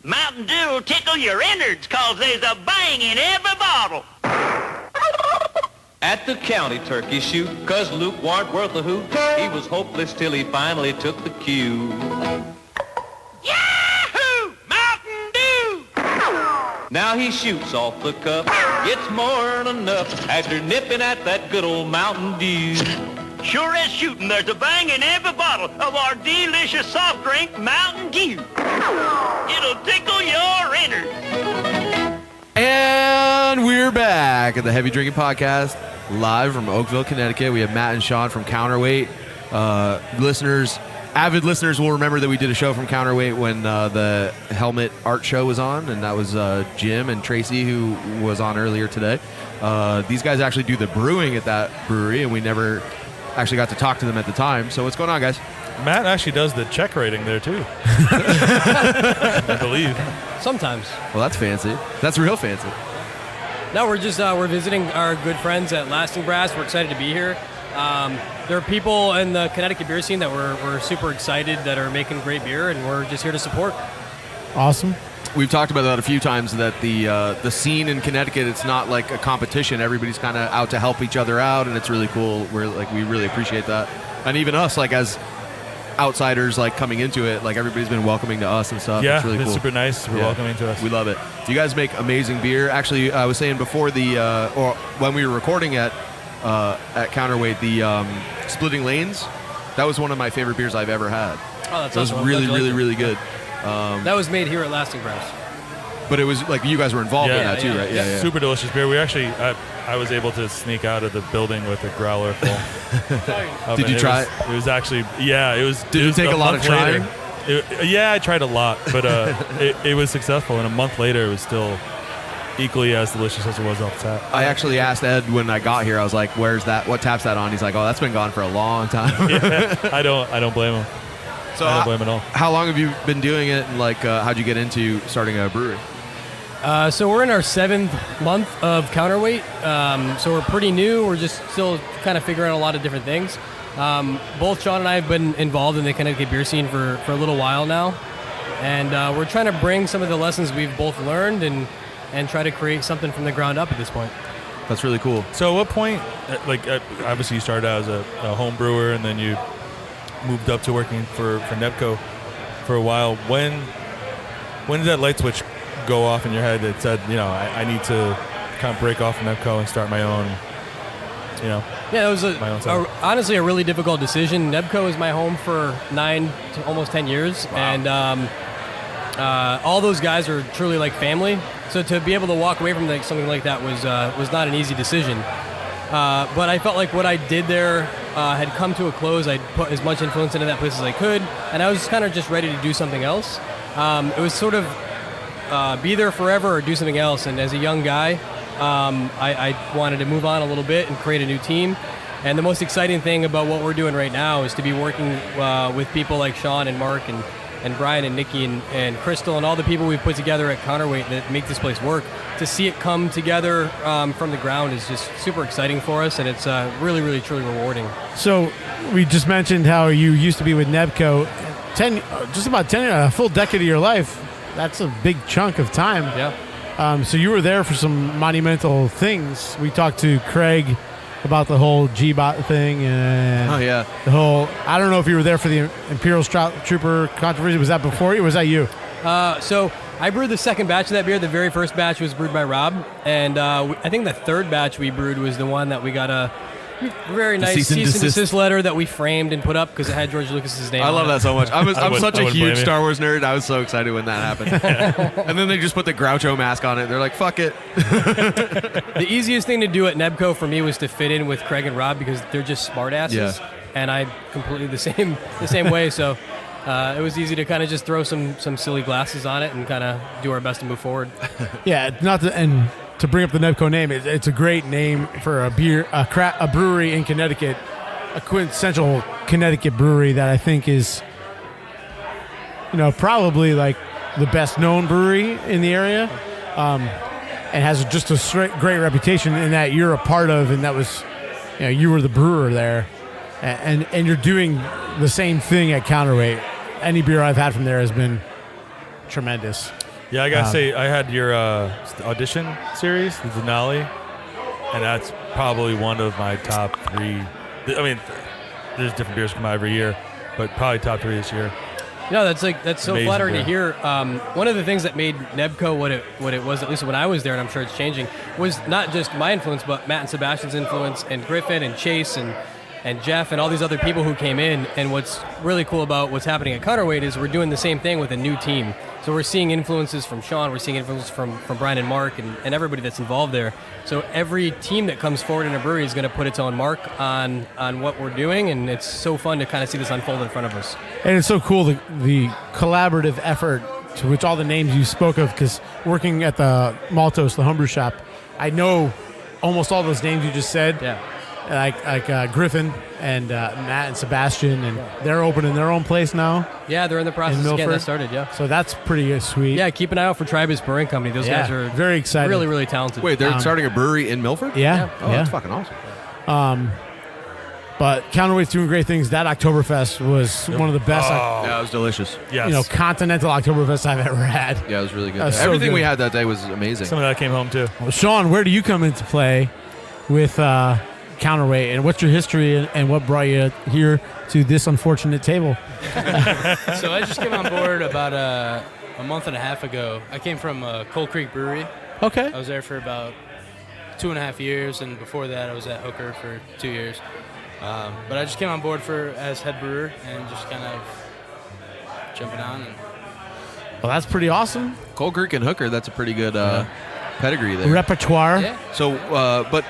Mountain Dew will tickle your innards, 'cause there's a bang in every bottle. At the county turkey shoot, 'cause Luke warn't worth a hoot. He was hopeless till he finally took the cue. Yahoo! Mountain Dew! Now he shoots off the cup, gets more than enough after nipping at that good old Mountain Dew. Sure as shooting, there's a bang in every bottle of our delicious soft drink, Mountain Dew. It'll tickle your innards. And we're back at the Heavy Drinking Podcast, live from Oakville, Connecticut. We have Matt and Sean from Counterweight. Listeners, avid listeners will remember that we did a show from Counterweight when the Helmet Art Show was on, and that was Jim and Tracey, who was on earlier today. These guys actually do the brewing at that brewery, and we never actually got to talk to them at the time. So what's going on, guys? Matt actually does the check rating there too. I believe. Sometimes. Well, that's fancy. That's real fancy. No, we're just we're visiting our good friends at Lasting Brass. We're excited to be here. There are people in the Connecticut beer scene that we're super excited that are making great beer, and we're just here to support. Awesome. We've talked about that a few times, that the scene in Connecticut, it's not like a competition. Everybody's kind of out to help each other out, and it's really cool. We really appreciate that. And even us, like as outsiders, like coming into it, like everybody's been welcoming to us and stuff. Yeah, it's really cool. Super nice. Super welcoming to us. We love it. You guys make amazing beer. Actually, I was saying before or when we were recording at Counterweight, the Splitting Lanes, that was one of my favorite beers I've ever had. Oh, that's It was awesome. really good. That was made here at Lasting Brass. But it was like you guys were involved in that too, right? Yeah. Super delicious beer. We actually, I was able to sneak out of the building with a growler full. Did you try it? It was actually, it was. Did it take a lot of trying? I tried a lot, but it was successful. And a month later, it was still equally as delicious as it was off the tap. I actually asked Ed when I got here. I was like, "Where's that? What tap's that on?" He's like, "Oh, that's been gone for a long time." I don't blame him. So I don't blame him at all. How long have you been doing it, and like, how'd you get into starting a brewery? So we're in our 7th month of Counterweight. So we're pretty new. We're just still kind of figuring out a lot of different things. Both Sean and I have been involved in the Connecticut beer scene for a little while now. And we're trying to bring some of the lessons we've both learned and try to create something from the ground up at this point. That's really cool. So at what point, obviously you started out as a home brewer, and then you moved up to working for Nebco for a while. When did that light switch go off in your head that said, I need to kind of break off from Nebco and start my own, Yeah, it was honestly a really difficult decision. Nebco is my home for 9 to almost 10 years. Wow. And all those guys are truly like family. So to be able to walk away from something like that was not an easy decision. But I felt like what I did there had come to a close. I'd put as much influence into that place as I could, and I was kind of just ready to do something else. It was sort of be there forever or do something else. And as a young guy, I wanted to move on a little bit and create a new team. And the most exciting thing about what we're doing right now is to be working with people like Sean and Mark and Brian and Nikki and Crystal and all the people we've put together at Counterweight that make this place work. To see it come together from the ground is just super exciting for us, and it's really, really, truly rewarding. So we just mentioned how you used to be with Nebco. Just about 10, a full decade of your life. That's a big chunk of time. Yeah. So you were there for some monumental things. We talked to Craig about the whole G-Bot thing and the whole, I don't know if you were there for the Imperial Trooper controversy. Was that before you or was that you? So I brewed the second batch of that beer. The very first batch was brewed by Rob, and I think the third batch we brewed was the one that we got a very nice cease and desist letter that we framed and put up because it had George Lucas's name. I love that so much. I'm such a huge Star you. Wars nerd. I was so excited when that happened. And then they just put the Groucho mask on it. They're like, "Fuck it." The easiest thing to do at Nebco for me was to fit in with Craig and Rob because they're just smartasses, and I'm completely the same way. So it was easy to kind of just throw some silly glasses on it and kind of do our best to move forward. To bring up the Nebco name, it's a great name for a brewery in Connecticut, a quintessential Connecticut brewery that I think is, probably like the best known brewery in the area, and has just a great reputation in that you're a part of, and that was, you were the brewer there, and you're doing the same thing at Counterweight. Any beer I've had from there has been tremendous. Yeah, I gotta say, I had your audition series, the Denali, and that's probably one of my top 3. I mean, there's different beers come out every year, but probably top 3 this year. No, that's so amazing flattering to hear. One of the things that made Nebco what it was, at least when I was there, and I'm sure it's changing, was not just my influence, but Matt and Sebastian's influence, and Griffin and Chase and Jeff and all these other people who came in. And what's really cool about what's happening at Counterweight is we're doing the same thing with a new team. So we're seeing influences from Sean, we're seeing influences from Brian and Mark and everybody that's involved there. So every team that comes forward in a brewery is going to put its own mark on what we're doing, and it's so fun to kind of see this unfold in front of us. And it's so cool, the collaborative effort to which all the names you spoke of, because working at the Maltos, the homebrew shop, I know almost all those names you just said. Yeah. Like Griffin and Matt and Sebastian, and they're opening their own place now. Yeah, they're in the process of getting that started, yeah. So that's pretty sweet. Yeah, keep an eye out for Tribus Brewing Company. Those guys are very excited. Really, really talented. Wait, they're starting a brewery in Milford? Yeah. Oh, that's fucking awesome. But Counterweight's doing great things. That Oktoberfest was one of the best. Yeah, it was delicious. Yes. Continental Oktoberfest I've ever had. Yeah, it was really good. So Everything good. we had that day was amazing. Some of that came home too. Well, Sean, where do you come into play with Counterweight, and what's your history and what brought you here to this unfortunate table? So I just came on board about a month and a half ago. I came from Coal Creek Brewery. Okay. I was there for about 2.5 years, and before that I was at Hooker for 2 years. But I just came on board as head brewer and just kind of jumping on. Well, that's pretty awesome. Coal Creek and Hooker, that's a pretty good pedigree there. Repertoire. Yeah. So, but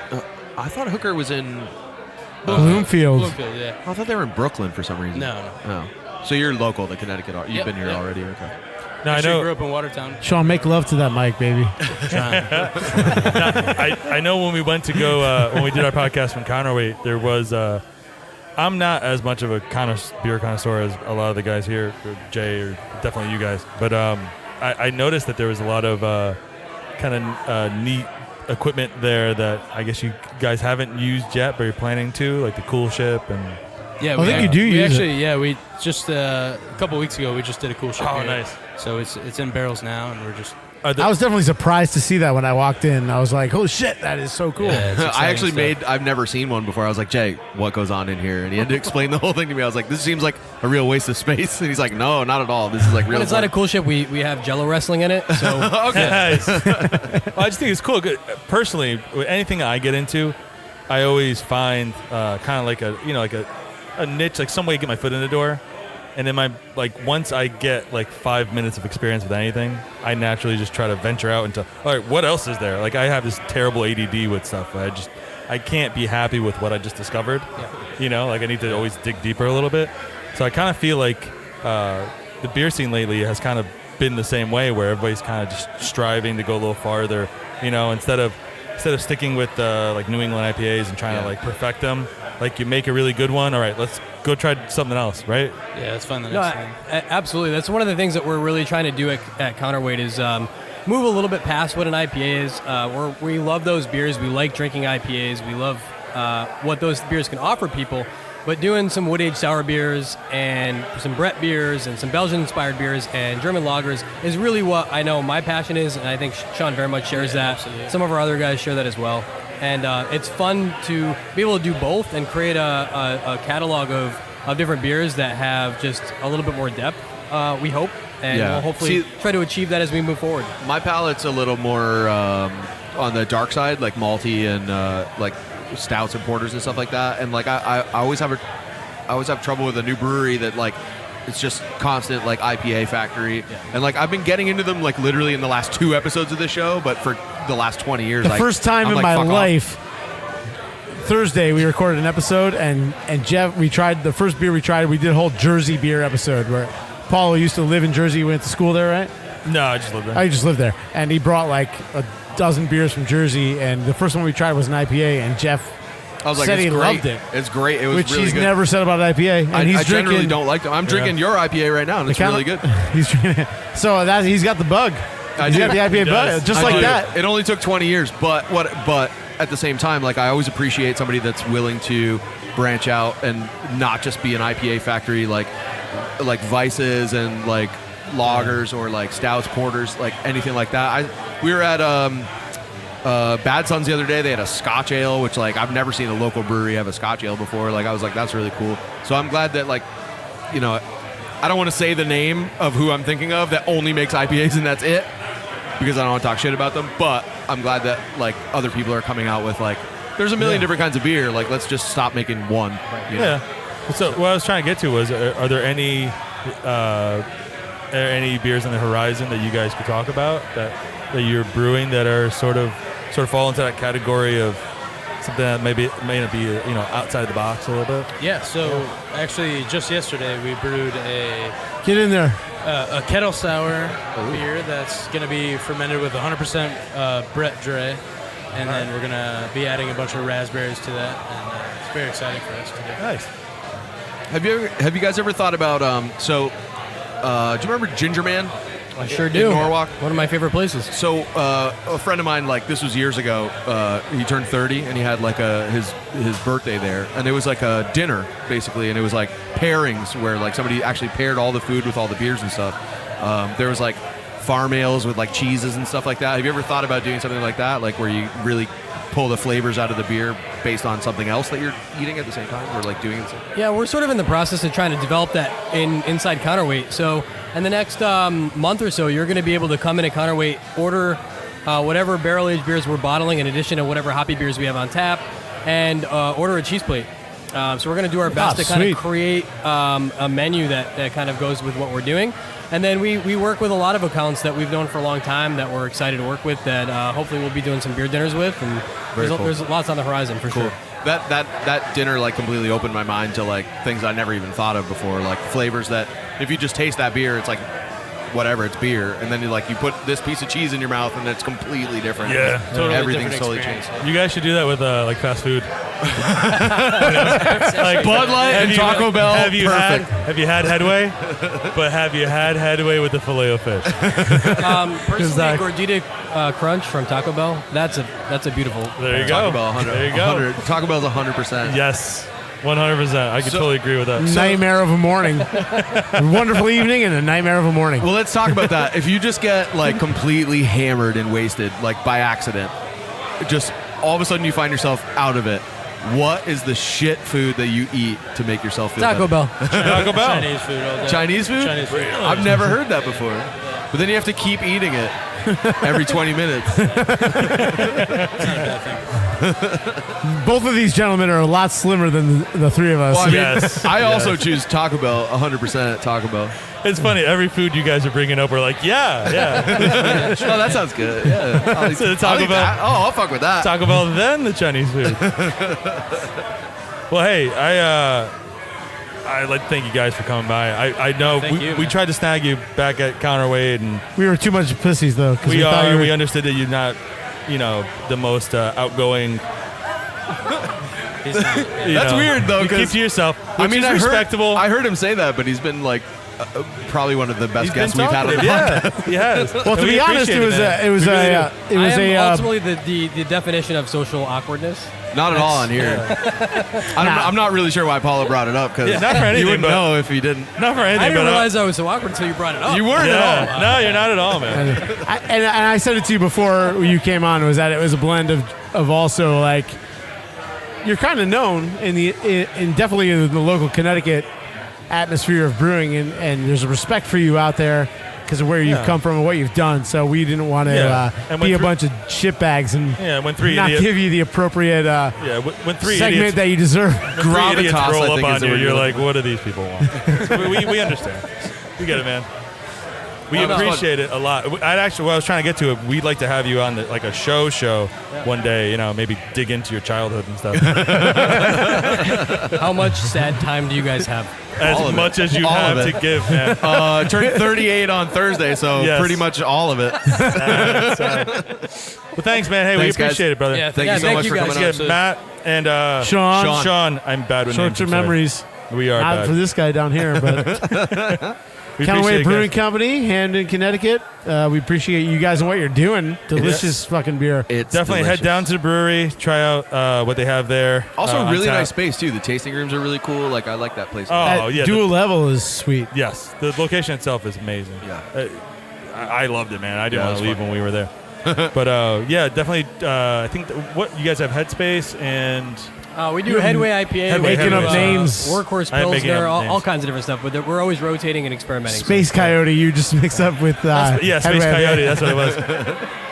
I thought Hooker was in Bloomfield. Bloomfield, yeah. I thought they were in Brooklyn for some reason. No. Oh. So you're local to Connecticut. You've Yep, been here yep. already. Okay. Now, I Actually know. grew up in Watertown. Sean, make love to that mic, baby. I know when we went to go when we did our podcast from Counterweight, there was. I'm not as much of a beer connoisseur as a lot of the guys here, or Jay, or definitely you guys. But I noticed that there was a lot of kind of neat equipment there that I guess you guys haven't used yet, but you're planning to, like the Cool Ship and. Yeah, I think you do use it. Yeah, we just a couple weeks ago we just did a Cool Ship. Oh, here. nice. So it's in barrels now, and we're just. I was definitely surprised to see that when I walked in. I was like, "Oh shit, that is so cool!" Yeah, it's I actually exciting I've never seen one before. I was like, Jay, what goes on in here? And he had to explain the whole thing to me. I was like, this seems like a real waste of space. And he's like, no, not at all. This is like real. When it's not a Cool Ship, we have Jello wrestling in it. So Okay. Nice. Well, I just think it's cool. Personally, with anything I get into, I always find kind of like a niche, like some way to get my foot in the door. And then once I get 5 minutes of experience with anything, I naturally just try to venture out into, all right, what else is there? Like I have this terrible ADD with stuff. I can't be happy with what I just discovered. Yeah. I need to always dig deeper a little bit. So I kind of feel like the beer scene lately has kind of been the same way, where everybody's kind of just striving to go a little farther. Instead of sticking with New England IPAs and trying to perfect them. You make a really good one. All right, let's go try something else, right? Yeah, it's fun. Absolutely. That's one of the things that we're really trying to do at Counterweight is move a little bit past what an IPA is. We love those beers. We like drinking IPAs. We love what those beers can offer people. But doing some wood-aged sour beers and some Brett beers and some Belgian-inspired beers and German lagers is really what I know my passion is, and I think Sean very much shares that. Absolutely. Some of our other guys share that as well. And it's fun to be able to do both and create a catalog of different beers that have just a little bit more depth, we hope. And we'll hopefully try to achieve that as we move forward. My palate's a little more on the dark side, like malty and stouts and porters and stuff like that. And I always have trouble with a new brewery that it's just constant IPA factory. Yeah. And I've been getting into them literally in the last 2 episodes of the show, but for the last 20 years. The first time in my life, Thursday we recorded an episode, and Jeff, we tried the first beer we tried. We did a whole Jersey beer episode where Paulo used to live in Jersey. Went to school there, right? No, I just lived there. I just lived there, and he brought a dozen beers from Jersey, and the first one we tried was an IPA, and Jeff said he loved it. It's great. It was which really he's good. never said about an IPA. And I generally don't like them. I'm drinking your IPA right now, and it's really good. He's drinking. So he's got the bug. He's got the IPA bug, just like that. It only took 20 years, but at the same time, I always appreciate somebody that's willing to branch out and not just be an IPA factory, like Vices and lagers or stouts, porters, anything like that. We were at Bad Sons the other day. They had a Scotch ale, which I've never seen a local brewery have a Scotch ale before. I was like, that's really cool. So I'm glad that I don't want to say the name of who I'm thinking of that only makes IPAs and that's it, because I don't want to talk shit about them. But I'm glad that other people are coming out with there's a million different kinds of beer. Let's just stop making one. You know? Yeah. So what I was trying to get to was, are there any there any beers on the horizon that you guys could talk about that you're brewing that are sort of fall into that category of something that may not be outside the box a little bit? Yeah. So actually, just yesterday we brewed Get in there. A kettle sour beer that's going to be fermented with 100% Brett Dre, and then we're going to be adding a bunch of raspberries to that, and it's very exciting for us to do. Nice. Have you guys ever thought about do you remember Ginger Man? I sure do. In Norwalk. One of my favorite places. So a friend of mine, like this was years ago, he turned 30 and he had like his birthday there, and it was like a dinner basically, and it was like pairings where like somebody actually paired all the food with all the beers and stuff. There was like farm ales with like cheeses and stuff like that. Have you ever thought about doing something like that, like where you really pull the flavors out of the beer based on something else that you're eating at the same time, or like doing it? Yeah, we're sort of in the process of trying to develop that inside Counterweight. So in the next month or so, you're going to be able to come in at Counterweight, order whatever barrel-aged beers we're bottling in addition to whatever hoppy beers we have on tap, and order a cheese plate. So we're going to do our best to kind of create a menu that kind of goes with what we're doing. And then we work with a lot of accounts that we've known for a long time that we're excited to work with, that hopefully we'll be doing some beer dinners with. And there's lots on the horizon for sure. That dinner like completely opened my mind to like things I never even thought of before, like flavors that if you just taste that beer, it's like whatever, it's beer, and then you put this piece of cheese in your mouth and it's completely different. Yeah, totally everything's totally changed. You guys should do that with like fast food. Like Bud Light and Taco Bell. Have you had Headway? But have you had Headway with the Filet-O-Fish? Personally, Gordita Crunch from Taco Bell. That's a beautiful. There you Taco go. Bell, 100, There you go. 100. Taco Bell's 100%. Yes. 100%. I could totally agree with that. Nightmare of a morning. A wonderful evening and a nightmare of a morning. Well, let's talk about that. If you just get like completely hammered and wasted, like by accident, just all of a sudden you find yourself out of it. What is the shit food that you eat to make yourself feel Taco better? Bell. Taco Bell. Chinese food all day. Chinese food? Chinese food. I've never heard that before. But then you have to keep eating it every 20 minutes. Both of these gentlemen are a lot slimmer than the three of us. Well, I mean, Yes. I also choose Taco Bell, 100% at Taco Bell. It's funny. Every food you guys are bringing up, we're like, yeah. Oh, that sounds good. Yeah. So the Taco Bell. I'll fuck with that. Taco Bell, then the Chinese food. Well, hey, I'd like to thank you guys for coming by. I know we tried to snag you back at Counterweight, and We were too much pussies, though. 'cause thought you were- we understood that you're not, the most outgoing. That's weird, though. You keep 'cause to yourself. I mean, respectable. I heard him say that, but he's been like probably one of the best guests we've had on the podcast. He has. Well, to And we be honest, appreciate it was I am ultimately the definition of social awkwardness. Not at all on here. I'm not really sure why Paula brought it up, because not for anything, you wouldn't but- know if he didn't. Not for anything. I didn't but, realize I was so awkward until you brought it up. You weren't at all. No, you're not at all, man. and I said it to you before you came on, was that it was a blend of also like you're kind of known in definitely in the local Connecticut atmosphere of brewing, and there's a respect for you out there because of where you've come from and what you've done. So we didn't want to be a bunch of shitbags and when three not give you the appropriate when three segment idiots, that you deserve. when three idiots Gravitas, roll I up think, is on the you, word you're you're like, looking what do these people want? So we understand. We get it, man. We appreciate it a lot. I was trying to get to it. We'd like to have you on like a show one day. Maybe dig into your childhood and stuff. How much sad time do you guys have? As much as you have to give, man. Turned 38 on Thursday, so pretty much all of it. Well, thanks, man. Hey, Thanks, we appreciate guys. it, brother. Yeah, Thank you so much for coming Let's on. get Matt and Sean. I'm bad with names. Short-term I'm sorry. memories. We are Not bad. for this guy down here, but We Counterweight appreciate it, Brewing guys. Company, Hamden, Connecticut. We appreciate you guys and what you're doing. Delicious fucking beer. It's Definitely delicious. head down to the brewery, try out what they have there. Also, on really tap. nice space too. The tasting rooms are really cool. Like I like that place. Oh, That yeah. dual level is sweet. Yes, the location itself is amazing. Yeah. I loved it, man. I didn't Yeah, want it to was leave when we were there. But yeah, definitely. I think what you guys have Headspace and We do Headway IPA. Headway, Making up names. Workhorse I'm making Pilsner, up all names. kinds of different stuff. But we're always rotating and experimenting. Space Coyote, you just mixed up with Space Headway. Coyote. That's what it was.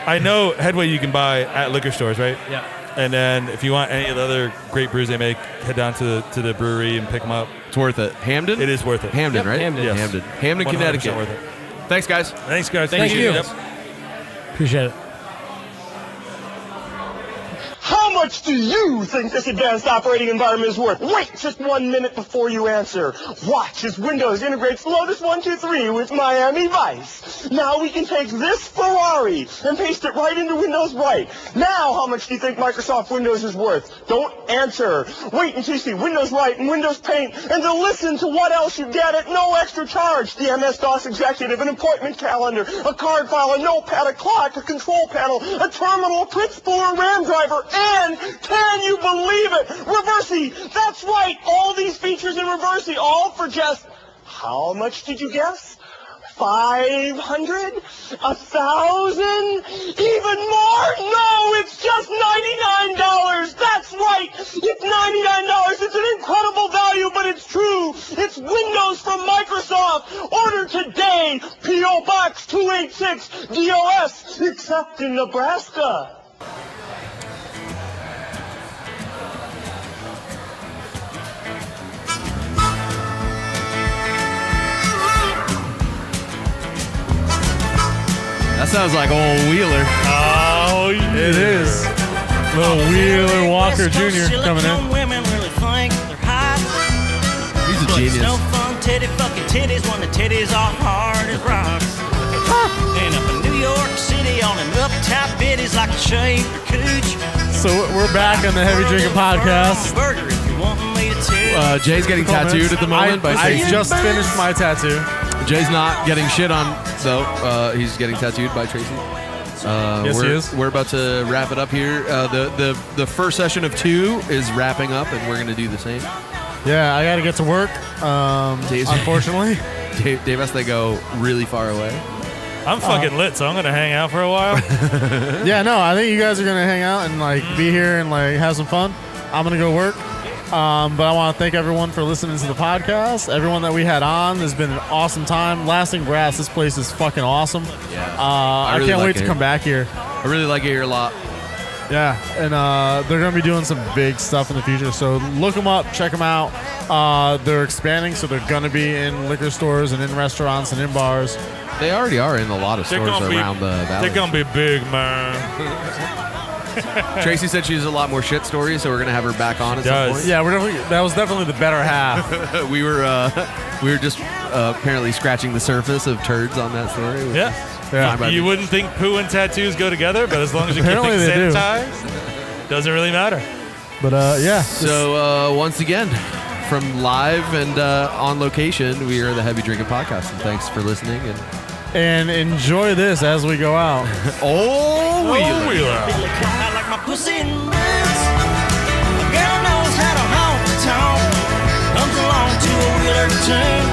I know Headway you can buy at liquor stores, right? Yeah. And then if you want any of the other great brews they make, head down to the brewery and pick them up. It's worth it. Hamden? It is worth it. Hamden, Yep, right? Hamden. Yes. Hamden, 100% Connecticut. worth it. Thanks, guys. Thanks, guys. Thank you. Yep. Appreciate it. How much do you think this advanced operating environment is worth? Wait just 1 minute before you answer. Watch as Windows integrates Lotus 123 with Miami Vice. Now we can take this Ferrari and paste it right into Windows Right. Now how much do you think Microsoft Windows is worth? Don't answer. Wait until you see Windows Right and Windows Paint and then listen to what else you get at no extra charge. The MS-DOS Executive, an appointment calendar, a card file, a notepad, a clock, a control panel, a terminal, a print spooler, a RAM driver, and can you believe it? Reversi! That's right! All these features in Reversi, all for just, how much did you guess? 500? 1,000? Even more? No, it's just $99! That's right! It's $99! It's an incredible value, but it's true! It's Windows from Microsoft! Order today! P.O. Box 286 DOS, except in Nebraska. That sounds like old Wheeler. Oh, yeah. It is. Little Wheeler Walker Jr. coming in. He's a genius. No fun, titty fucking titties when the titties are hard as rocks. And up in New York City on an uptight bitties like a shaved cooch. So we're back on the Heavy Drinking Podcast. Jay's getting tattooed at the moment. I just finished my tattoo. Jay's not getting shit on, though. He's getting tattooed by Tracey. Yes, he is. We're about to wrap it up here. The first session of 2 is wrapping up, and we're going to do the same. Yeah, I got to get to work, unfortunately. Dave has to go really far away. I'm fucking lit, so I'm going to hang out for a while. Yeah, no, I think you guys are going to hang out and be here and have some fun. I'm going to go work. But I want to thank everyone for listening to the podcast. Everyone that we had on, has been an awesome time. Lasting Brass, this place is fucking awesome. Yeah, I really can't wait to it come back here. I really like it here a lot. Yeah, and they're going to be doing some big stuff in the future. So look them up, check them out. They're expanding, so they're going to be in liquor stores and in restaurants and in bars. They already are in a lot of stores around the valley. They're going to be big, man. Tracey said she has a lot more shit stories, so we're gonna have her back on at some point. Yeah, that was definitely the better half. we were just apparently scratching the surface of turds on that story. Yeah. You wouldn't think poo and tattoos go together, but as long as you keep things sanitized, doesn't really matter. But yeah. So once again, from live and on location, we are the Heavy Drinking Podcast, and thanks for listening and enjoy this as we go out. Wheeler. Like my pussy in boots. A girl knows how to honk the tongue. Comes along to a Wheeler tune.